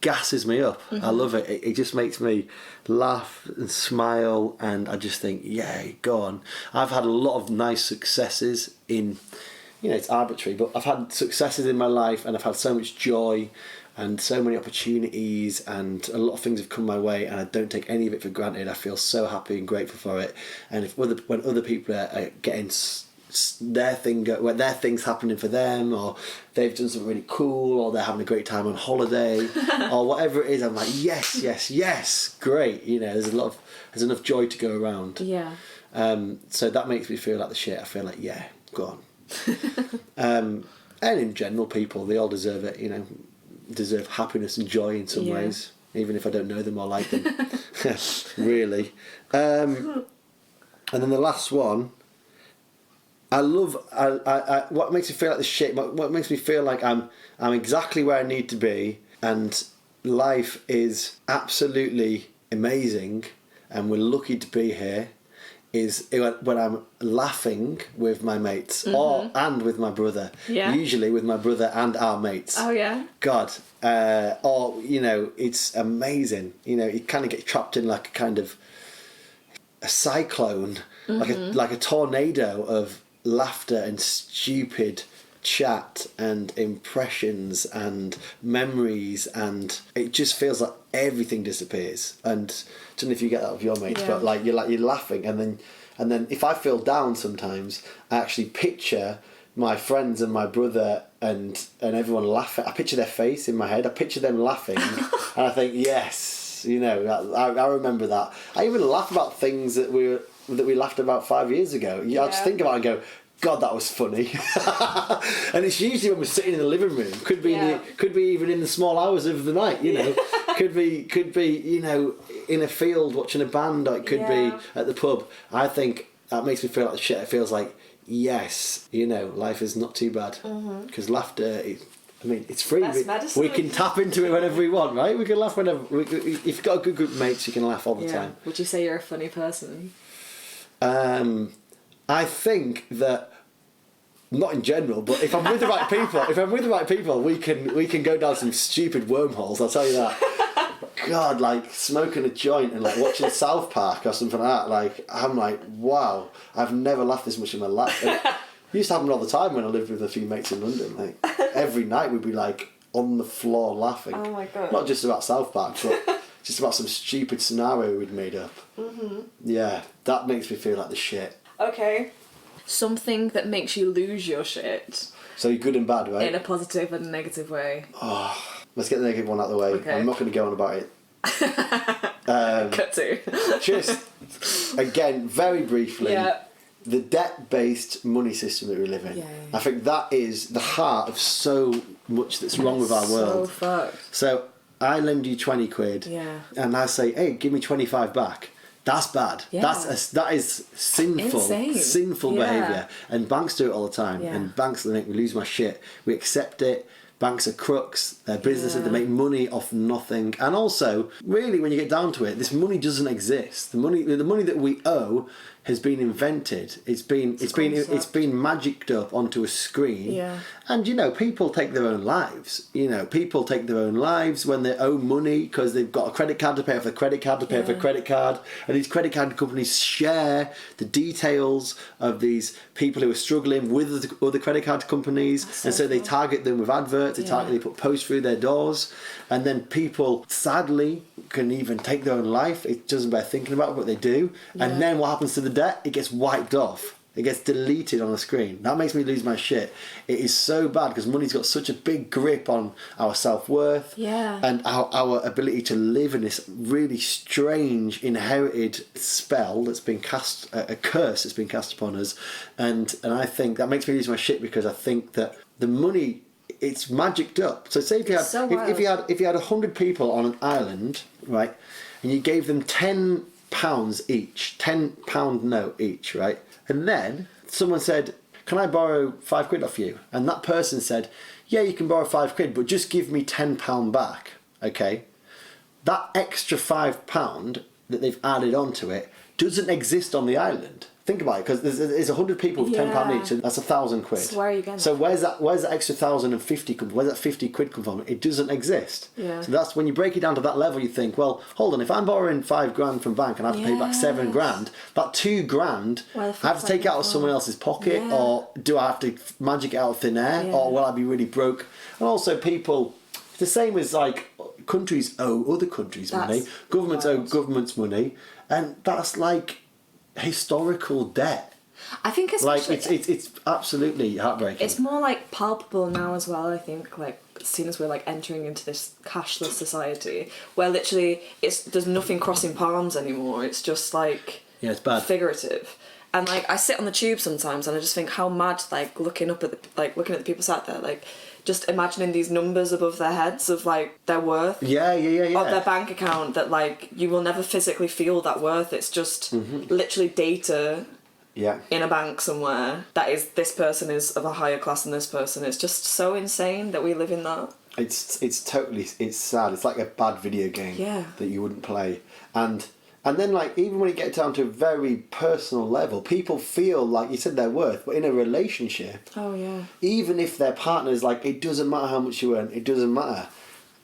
gasses me up. I love it. It just makes me laugh and smile, and I just think, yay, go on. I've had a lot of nice successes in, you know, it's arbitrary, but I've had successes in my life, and I've had so much joy and so many opportunities, and a lot of things have come my way, and I don't take any of it for granted. I feel so happy and grateful for it. And when other people are getting their thing's happening for them, or they've done something really cool, or they're having a great time on holiday, or whatever it is, I'm like, yes, great. You know, there's enough joy to go around. Yeah. So that makes me feel like the shit. I feel like, yeah, go on. And in general, people, they all deserve it. You know, deserve happiness and joy in some ways, even if I don't know them or like them. Really. And then the last one. I love what makes me feel like the shit. What makes me feel like I'm exactly where I need to be, and life is absolutely amazing, and we're lucky to be here. Is when I'm laughing with my mates, and with my brother. Yeah. Usually with my brother and our mates. Oh yeah. God. Or you know, it's amazing. You know, you kind of get trapped in like a kind of a cyclone, like a tornado of laughter and stupid chat and impressions and memories, and it just feels like everything disappears. And I don't know if you get that with your mates, but like you're laughing, and then if I feel down sometimes, I actually picture my friends and my brother and everyone laughing. I picture their face in my head. I picture them laughing, and I think, yes, you know, I remember that. I even laugh about things that we laughed about 5 years ago. I just think about it and go, God, that was funny. And it's usually when we're sitting in the living room. Could be even in the small hours of the night. You know, could be you know, in a field watching a band. Or it could be at the pub. I think that makes me feel like shit. It feels like, yes, you know, life is not too bad, because laughter. I mean, it's free. We can tap into it whenever we want, right? We can laugh whenever. If you've got a good group of mates, you can laugh all the time. Would you say you're a funny person? I think that, not in general, but if I'm with the right people, we can go down some stupid wormholes. I'll tell you that. God, like smoking a joint and like watching South Park or something like that. Like I'm like, wow, I've never laughed this much in my life. And it used to happen all the time when I lived with a few mates in London. Like every night we'd be like on the floor laughing. Oh my God. Not just about South Park, but just about some stupid scenario we'd made up. Yeah, that makes me feel like the shit. Okay. Something that makes you lose your shit. So you're good and bad, right? In a positive and negative way. Oh, let's get the negative one out of the way. Okay. I'm not going to go on about it. Cut to. Just, again, very briefly, the debt-based money system that we live in. I think that is the heart of so much that's wrong with our world. So fucked. So I lend you 20 quid, and I say, hey, give me 25 back. That's bad. Yeah. That is sinful behaviour. And banks do it all the time. And banks make me lose my shit. We accept it. banks are crooks, they're businesses, they make money off nothing. And also, really, when you get down to it, this money doesn't exist. The money that we owe has been invented. It's been magicked up onto a screen. Yeah. And people take their own lives. People take their own lives when they owe money because they've got a credit card to pay for a credit card to pay for a credit card, and these credit card companies share the details of these people who are struggling with other credit card companies, and so they target them with adverts. They put posts through their doors, and then people sadly can even take their own life. It doesn't bear thinking about what they do, and then what happens to the debt? It gets wiped off. It gets deleted on the screen. That makes me lose my shit. It is so bad because money's got such a big grip on our self-worth and our ability to live in this really strange inherited spell that's been cast, a curse that's been cast upon us. And I think that makes me lose my shit because I think that the money, it's magicked up. So say if you had if you had 100 people on an island, right, and you gave them £10 each, £10 note each, right? And then someone said, can I borrow £5 off you? And that person said, yeah, you can borrow £5, but just give me £10 back. Okay? That extra £5 that they've added onto it doesn't exist on the island. Think about it, because there's 100 people with £10 each, and that's £1,000. So where are you getting So where's that extra 1,050 come from? Where's that £50 come from? It doesn't exist. Yeah. So that's when you break it down to that level, you think, well, hold on, if I'm borrowing £5,000 from bank and I have to pay back £7,000, that £2,000 I have to take it out of someone else's pocket, or do I have to magic it out of thin air, or will I be really broke? And also people, it's the same as like countries owe other countries money, governments owe governments money, and that's like historical debt. I think it's absolutely heartbreaking. It's more like palpable now as well. I think like seeing as we're like entering into this cashless society where literally there's nothing crossing palms anymore. It's just like it's bad, figurative. And like I sit on the tube sometimes and I just think how mad, like looking at the people sat there, like just imagining these numbers above their heads of like their worth of their bank account, that like you will never physically feel that worth. It's just literally data in a bank somewhere that is, this person is of a higher class than this person. It's just so insane that we live in that. It's sad. It's like a bad video game that you wouldn't play. And then, like, even when you get down to a very personal level, people feel, like you said, their worth. But in a relationship, even if their partner's like, it doesn't matter how much you earn, it doesn't matter.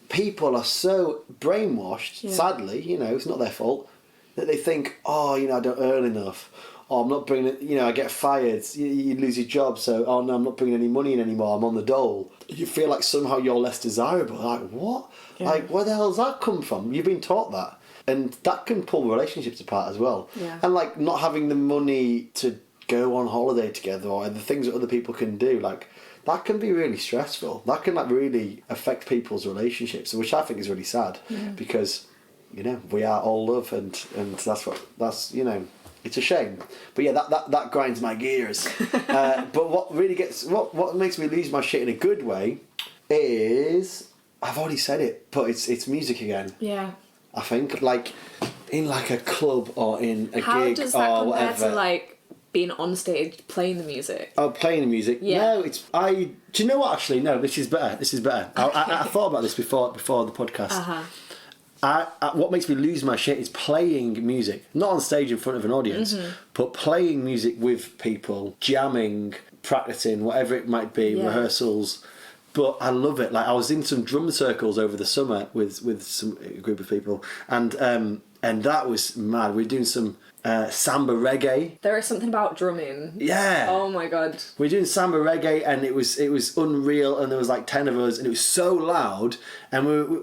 People are so brainwashed, sadly, it's not their fault, that they think, oh, I don't earn enough. Oh, I'm not bringing it, I get fired, you lose your job, so, oh no, I'm not bringing any money in anymore, I'm on the dole. You feel like somehow you're less desirable. Like, what? Yeah. Like, where the hell does that come from? You've been taught that. And that can pull relationships apart as well. Yeah. And like not having the money to go on holiday together, or the things that other people can do, like that can be really stressful. That can like really affect people's relationships, which I think is really sad because, we are all love, and that's it's a shame. But yeah, that grinds my gears. But what really what makes me lose my shit in a good way is, I've already said it, but it's music again. Yeah. I think, like, in like a club or in a gig or whatever. How does that compare to like being on stage playing the music? Oh, playing the music? Yeah. No, do you know what, actually? No, this is better. Okay. I thought about this before the podcast. What makes me lose my shit is playing music. Not on stage in front of an audience, but playing music with people, jamming, practicing, whatever it might be, rehearsals. But I love it. Like, I was in some drum circles over the summer with a group of people, and that was mad. We were doing some samba reggae. There is something about drumming. Yeah. Oh my god. We were doing samba reggae, and it was unreal. And there was like 10 of us, and it was so loud. And we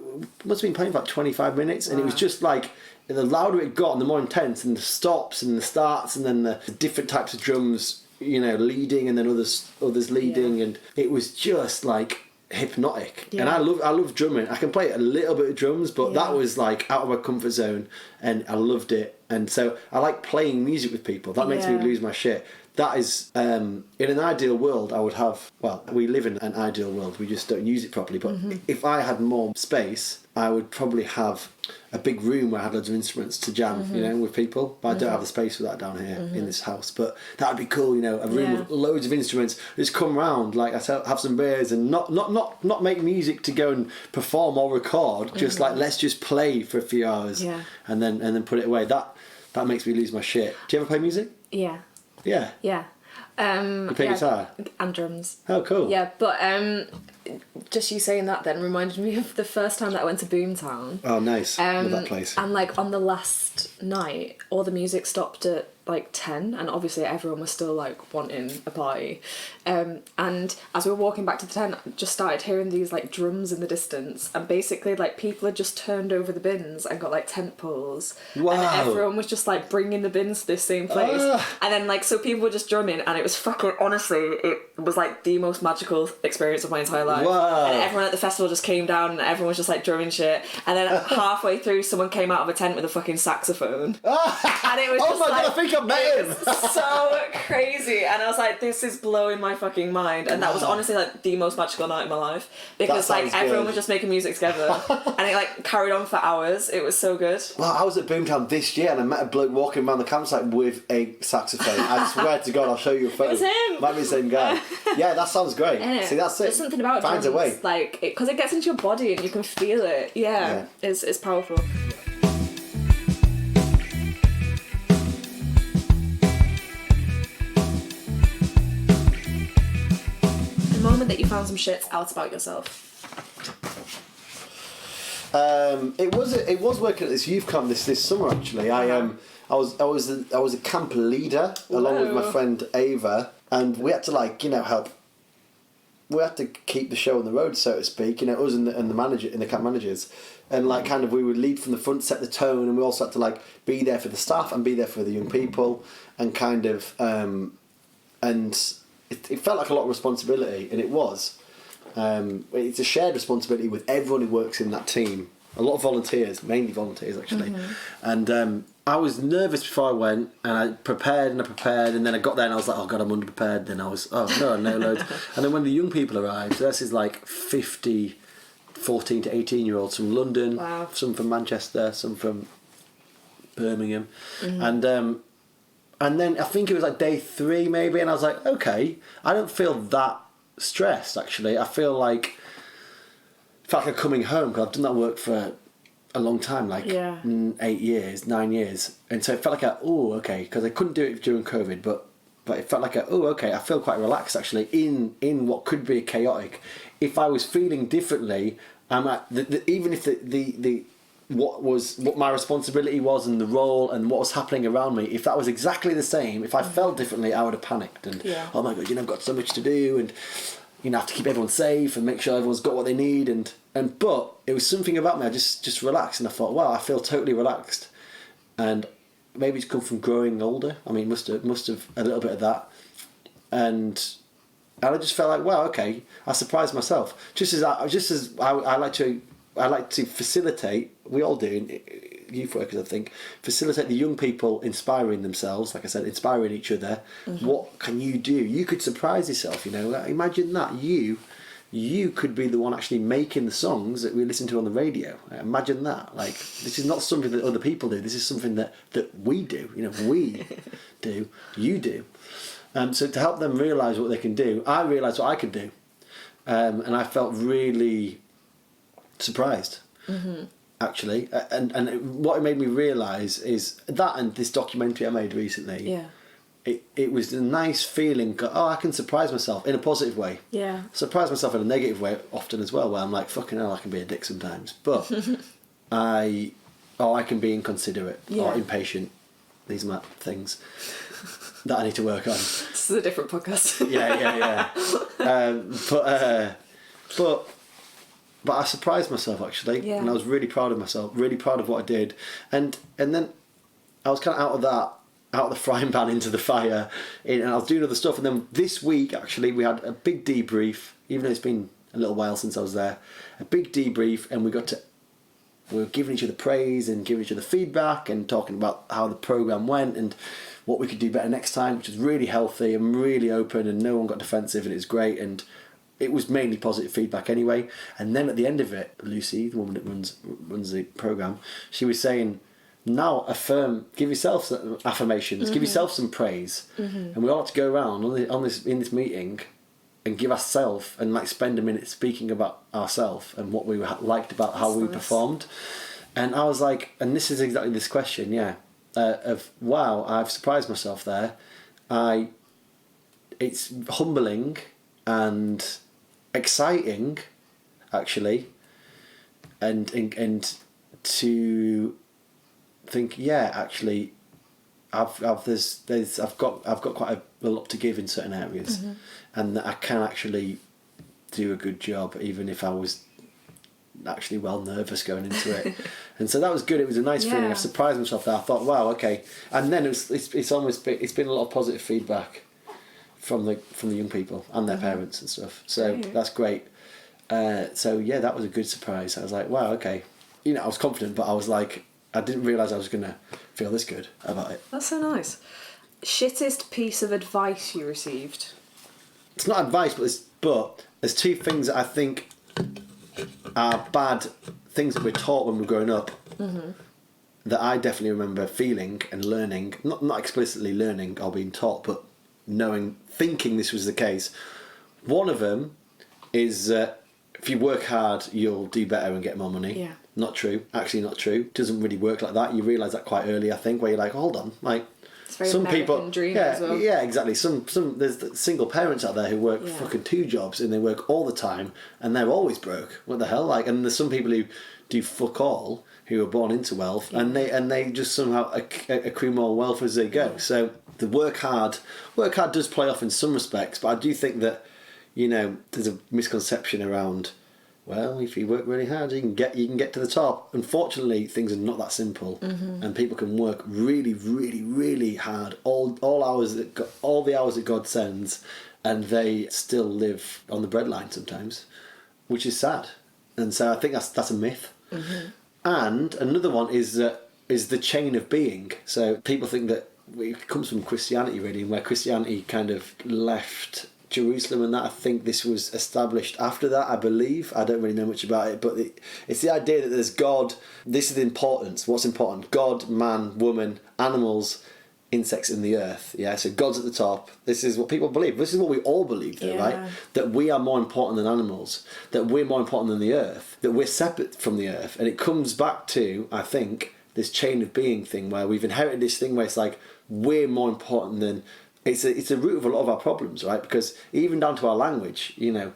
must have been playing for like 25 minutes, and it was just like, the louder it got, and the more intense, and the stops and the starts, and then the different types of drums, leading, and then others leading, and it was just like hypnotic. And I love drumming. I can play a little bit of drums, but that was like out of my comfort zone, and I loved it. And so I like playing music with people. That makes me lose my shit. that is, in an ideal world, I would have, well, we live in an ideal world, we just don't use it properly, but if I had more space, I would probably have a big room where I had loads of instruments to jam, you know, with people, but I don't have the space for that down here in this house. But that would be cool, you know, a room with loads of instruments, just come round, like I said, have some beers and not make music to go and perform or record, just like, let's just play for a few hours and then put it away. That makes me lose my shit. Do you ever play music? Yeah. Yeah. Yeah. You play guitar? And drums. Oh, cool. Yeah, but just you saying that then reminded me of the first time that I went to Boomtown. Oh, nice. Love that place. And like on the last night, all the music stopped at like 10, and obviously everyone was still like wanting a party. And as we were walking back to the tent, I just started hearing these like drums in the distance, and basically like people had just turned over the bins and got like tent poles. Wow. And everyone was just like bringing the bins to this same place. And then like, so people were just drumming, and it was fucking, honestly, it was like the most magical experience of my entire life. Wow. And everyone at the festival just came down and everyone was just like drumming shit. And then halfway through, someone came out of a tent with a fucking saxophone. And it was Oh just my like, God, I think I met him. so crazy. And I was like, this is blowing my fucking mind. And that was honestly like the most magical night of my life, because like everyone was just making music together and it like carried on for hours. It was so good. Well, I was at Boomtown this year and I met a bloke walking around the campsite with a saxophone. I swear to God, I'll show you a photo. It was him. Might be the same guy. Yeah, that sounds great. See, that's it. There's something about finds drums, a way. like, because it gets into your body and you can feel it. Yeah. It's powerful. The moment that you found some shit out about yourself. It was working at this youth camp this summer actually. I was a camp leader along with my friend Ava, and we had to like, you know, help. We had to keep the show on the road, so to speak. You know, us and the manager, and the camp managers, and like kind of we would lead from the front, set the tone, and we also had to like be there for the staff and be there for the young people, and kind of and it felt like a lot of responsibility, and it was. It's a shared responsibility with everyone who works in that team. A lot of volunteers, mainly volunteers actually. And I was nervous before I went, and I prepared, and then I got there and I was like, oh God, I'm underprepared. Then I was, oh no, loads. And then when the young people arrived, this is like 50, 14 to 18-year-olds from London, some from Manchester, some from Birmingham. And then I think it was like day 3 maybe, and I was like, okay, I don't feel that stressed actually. I felt like I'm coming home, because I've done that work for a long time, like 8 years, 9 years, and so it felt like okay, because I couldn't do it during COVID, but it felt like okay, I feel quite relaxed actually in what could be chaotic. If I was feeling differently, I'm at even if the what my responsibility was and the role and what was happening around me, if that was exactly the same, if I felt differently, I would have panicked and oh my God, you know, I've got so much to do, and you know, I have to keep everyone safe and make sure everyone's got what they need, but it was something about me. I just relaxed, and I thought, wow, I feel totally relaxed, and maybe it's come from growing older. I mean, must have a little bit of that, and I just felt like, wow, okay, I surprised myself. Just as I like to facilitate. We all do, youth workers, I think, facilitate the young people inspiring themselves, like I said, inspiring each other. What can you do? You could surprise yourself, you know. Imagine that you could be the one actually making the songs that we listen to on the radio. Imagine that. Like, this is not something that other people do. This is something that we do. You know, we do. You do. So to help them realise what they can do, I realised what I could do. And I felt really surprised. Actually, and what it made me realise is that, and this documentary I made recently, it was a nice feeling. I can surprise myself in a positive way. Surprise myself in a negative way often as well, where I'm like, fucking hell, I can be a dick sometimes, but I can be inconsiderate or impatient. These are my things that I need to work on. This is a different podcast. yeah. But I surprised myself actually, and I was really proud of myself, really proud of what I did, and then I was kind of out of the frying pan into the fire, and I was doing other stuff. And then this week actually we had a big debrief, even though it's been a little while since I was there, a big debrief, and we got to we were giving each other praise and giving each other feedback and talking about how the programme went and what we could do better next time, which was really healthy and really open, and no one got defensive, and it was great, and it was mainly positive feedback anyway. And then at the end of it, Lucy, the woman that runs the programme, she was saying, now give yourself some affirmations, give yourself some praise, and we ought to go around in this meeting and give ourselves and like spend a minute speaking about ourselves and what we liked about how we performed. And I was like, and this is exactly this question, of wow, I've surprised myself there. It's humbling and exciting, actually, and to think, actually, I've got quite a lot to give in certain areas, and that I can actually do a good job, even if I was actually well nervous going into it. And so that was good. It was a nice feeling. I surprised myself there. I thought, wow, okay. And then it's been a lot of positive feedback from the young people and their parents and stuff. So that's great. That was a good surprise. I was like, wow, okay. I was confident, but I was like, I didn't realise I was going to feel this good about it. That's so nice. Shittest piece of advice you received? It's not advice, but there's two things that I think are bad things that we're taught when we're growing up, that I definitely remember feeling and learning, not explicitly learning or being taught, but thinking this was the case. One of them is if you work hard, you'll do better and get more money. Yeah. Not true. Actually not true. Doesn't really work like that. You realise that quite early, I think, where you're like, hold on, like, it's very some American people, dream as well. Yeah, exactly. Some there's single parents out there who work fucking 2 jobs and they work all the time and they're always broke. What the hell? Like, and there's some people who do fuck all, who are born into wealth, and they just somehow accrue more wealth as they go. So the work hard does play off in some respects, but I do think that there's a misconception around, well, if you work really hard, you can get to the top. Unfortunately, things are not that simple, and people can work really, really, really hard all the hours that God sends, and they still live on the breadline sometimes, which is sad. And so I think that's a myth. And another one is the chain of being. So people think that it comes from Christianity, really, where Christianity kind of left Jerusalem, and that I think this was established after that, I believe. I don't really know much about it, but it's the idea that there's God. This is the importance. What's important? God, man, woman, animals, insects, and the earth. Yeah, so God's at the top. This is what people believe. This is what we all believe, though, right? That we are more important than animals. That we're more important than the earth. That we're separate from the earth. And it comes back to, I think, this chain of being thing where we've inherited this thing where it's like we're more important than. It's a root of a lot of our problems, right? Because even down to our language, my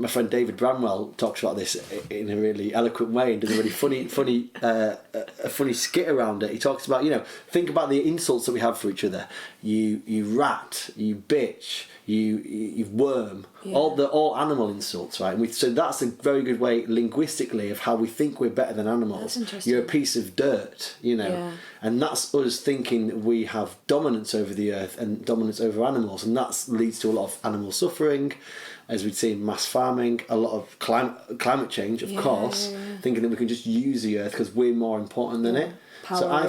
friend David Bramwell talks about this in a really eloquent way and does a really funny skit around it. He talks about, think about the insults that we have for each other. You rat, you bitch, you worm, all animal insults, right? And so that's a very good way linguistically of how we think we're better than animals. That's interesting. You're a piece of dirt, and that's us thinking that we have dominance over the earth and dominance over animals, and that leads to a lot of animal suffering, as we'd see in mass farming, a lot of climate change, of course, thinking that we can just use the earth because we're more important than it.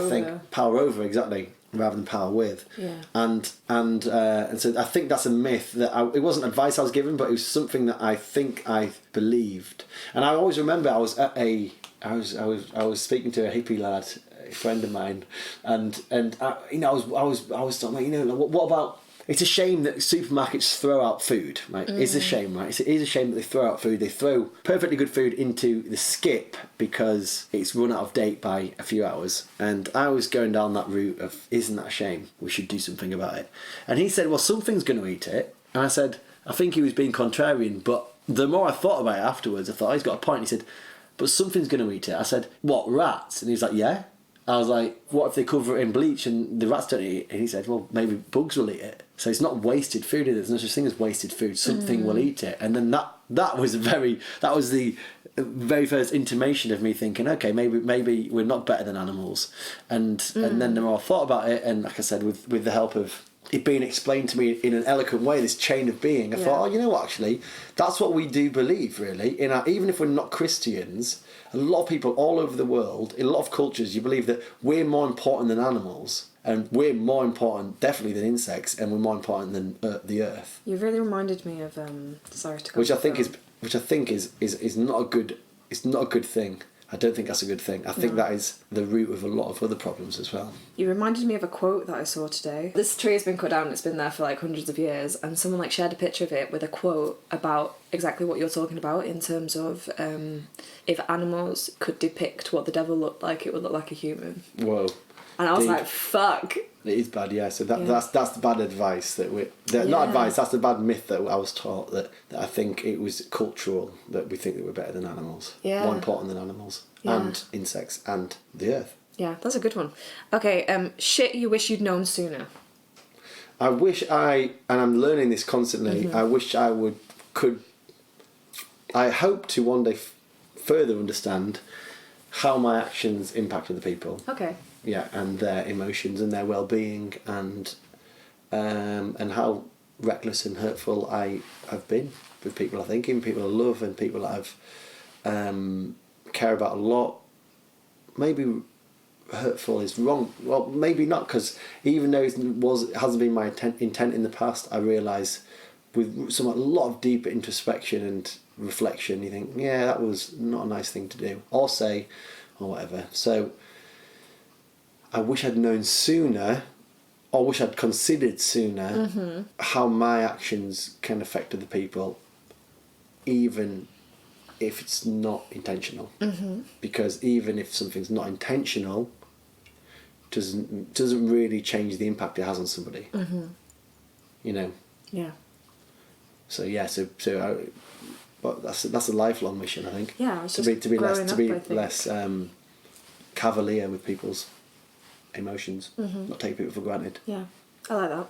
Think power over, exactly, rather than power with. And so I think that's a myth that it wasn't advice I was given, but it was something that I think I believed. And I always remember I was speaking to a hippie lad, a friend of mine, and I was talking like, what about. It's a shame that supermarkets throw out food, right? It's a shame, right? It is a shame that they throw out food. They throw perfectly good food into the skip because it's run out of date by a few hours. And I was going down that route of, isn't that a shame? We should do something about it. And he said, well, something's going to eat it. And I said, I think he was being contrarian, but the more I thought about it afterwards, I thought, he's got a point. He said, but something's going to eat it. I said, what, rats? And he was like, yeah. I was like, what if they cover it in bleach and the rats don't eat it? And he said, well, maybe bugs will eat it. So it's not wasted food. There's no such thing as wasted food. Something will eat it. And then that was the very first intimation of me thinking, okay, maybe we're not better than animals. And then the more I thought about it, and like I said, with the help of it being explained to me in an eloquent way, this chain of being, I thought, you know what, actually, that's what we do believe, really. Even if we're not Christians, a lot of people all over the world, in a lot of cultures, you believe that we're more important than animals, and we're more important definitely than insects, and we're more important than the earth. You really reminded me of sorry to go. Which I think is not a good. It's not a good thing. I don't think that's a good thing. I think that is the root of a lot of other problems as well. You reminded me of a quote that I saw today. This tree has been cut down and it's been there for like hundreds of years, and someone like shared a picture of it with a quote about exactly what you're talking about in terms of if animals could depict what the devil looked like, it would look like a human. Whoa. And I was like, fuck. It is bad, yeah. So that's the bad advice that not advice. That's the bad myth that I was taught that I think it was cultural that we think that we're better than animals, more important than animals and insects and the earth. Yeah, that's a good one. Okay, shit you wish you'd known sooner. I wish and I'm learning this constantly. I wish I could. I hope to one day further understand how my actions impact other people. Okay. Yeah, and their emotions and their well-being, and how reckless and hurtful I have been with people I think in, people I love, and people that I've care about a lot. Maybe hurtful is wrong. Well, maybe not, because even though it hasn't been my intent in the past, I realise with a lot of deeper introspection and reflection, you think, yeah, that was not a nice thing to do or say or whatever. So I wish I'd known sooner, or wish I'd considered sooner, how my actions can affect other people, even if it's not intentional. Because even if something's not intentional, doesn't really change the impact it has on somebody. You know. Yeah. So yeah, but that's a lifelong mission, I think. Yeah, to be less cavalier with people's emotions, not take people for granted. Yeah, I like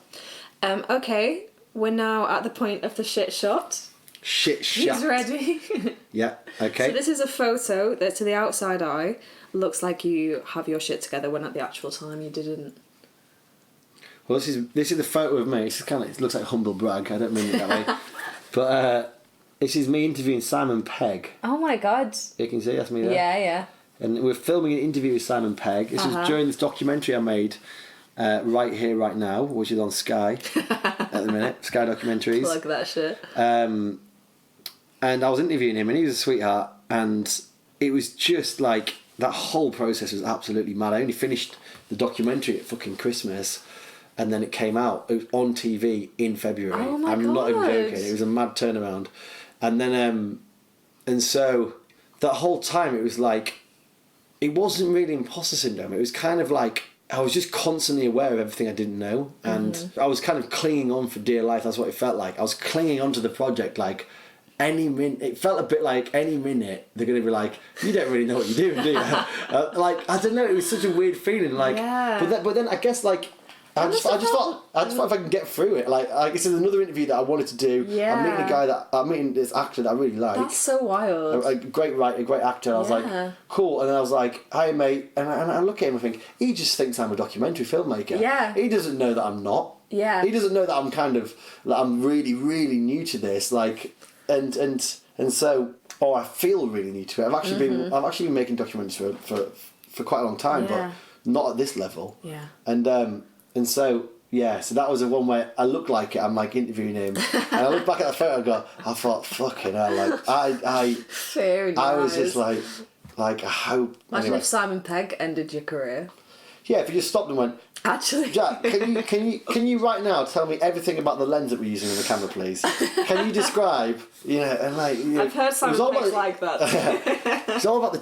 that. Okay, we're now at the point of the shit shot. Shit shot. He's ready. Yeah, okay. So this is a photo that to the outside eye looks like you have your shit together when at the actual time you didn't. Well, this is the photo of me. It looks like humble brag. I don't mean it that way. But this is me interviewing Simon Pegg. Oh my god. You can see that's me there. Yeah, yeah. And we're filming an interview with Simon Pegg. This was during this documentary I made, Right Here, Right Now, which is on Sky at the minute. Sky Documentaries. Plug that shit. And I was interviewing him, and he was a sweetheart. And it was just like, that whole process was absolutely mad. I only finished the documentary at fucking Christmas, and then it came out. It was on TV in February. Oh my God. I'm not even joking. It was a mad turnaround. And then, and so that whole time it was like, it wasn't really imposter syndrome. It was kind of like, I was just constantly aware of everything I didn't know. And I was kind of clinging on for dear life. That's what it felt like. I was clinging on to the project like any minute. It felt a bit like any minute they're going to be like, you don't really know what you're doing, do you? Like, I don't know. It was such a weird feeling. Like, but then I guess like, I just thought if I can get through it. Like this is another interview that I wanted to do. Yeah. I'm meeting this actor that I really like. That's so wild. A great writer, a great actor. I was like, cool. And then I was like, hi mate. And I look at him and think, he just thinks I'm a documentary filmmaker. Yeah. He doesn't know that I'm not. Yeah. He doesn't know that I'm kind of, like, I'm really, really new to this. Like, and so, I feel really new to it. I've actually been making documentaries for quite a long time, but not at this level. Yeah. And so, yeah, so that was the one where I look like it, I'm like interviewing him, and I look back at the photo and I thought, fucking hell, like, I was just like, I hope. Imagine if Simon Pegg ended your career. Yeah, if you just stopped and went, actually, Jack, can you right now tell me everything about the lens that we're using in the camera, please? Can you describe, and like... I've heard Simon Pegg like that. It's all about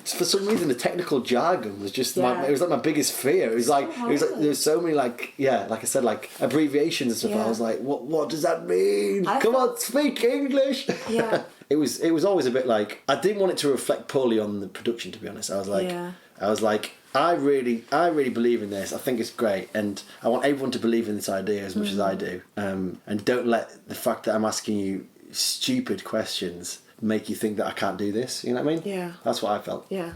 for some reason the technical jargon was just it was like my biggest fear. It was like there was so many like I said, like abbreviations and stuff. I was like, what does that mean? Come on, speak English. Yeah. It was always a bit like, I didn't want it to reflect poorly on the production, to be honest. I was like, I really believe in this. I think it's great, and I want everyone to believe in this idea as much as I do. And don't let the fact that I'm asking you stupid questions make you think that I can't do this. You know what I mean? Yeah. That's what I felt. Yeah.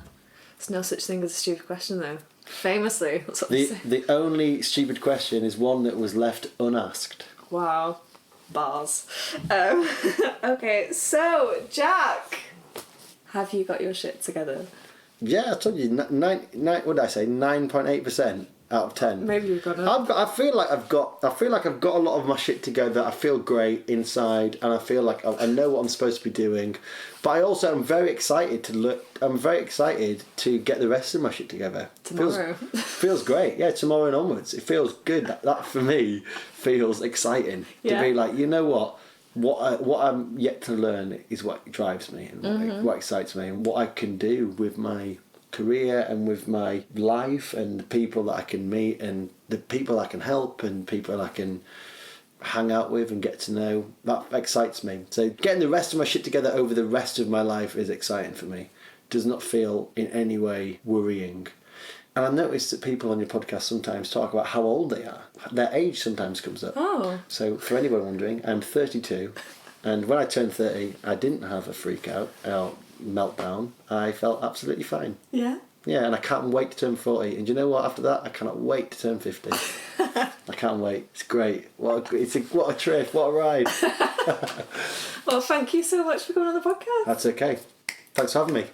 There's no such thing as a stupid question, though. Famously, that's what the only stupid question is one that was left unasked. Wow. Bars. Okay, so Jack, Have you got your shit together? Yeah, I told you, what did I say? 9.8% out of 10. Maybe you've got it. I feel like I've got a lot of my shit together. I feel great inside, and I feel like I know what I'm supposed to be doing. But I also am very excited to get the rest of my shit together. Tomorrow. Feels great. Yeah, tomorrow and onwards. It feels good. That for me feels exciting. To be like, you know what? What I'm yet to learn is what drives me and what excites me, and what I can do with my career and with my life and the people that I can meet and the people I can help and people I can hang out with and get to know. That excites me. So getting the rest of my shit together over the rest of my life is exciting for me. Does not feel in any way worrying. And I noticed that people on your podcast sometimes talk about how old they are. Their age sometimes comes up. Oh. So for anyone wondering, I'm 32, and when I turned 30, I didn't have a freak out or meltdown. I felt absolutely fine. Yeah? Yeah, and I can't wait to turn 40. And do you know what? After that, I cannot wait to turn 50. I can't wait. It's great. What a trip. What a ride. Well, thank you so much for coming on the podcast. That's okay. Thanks for having me.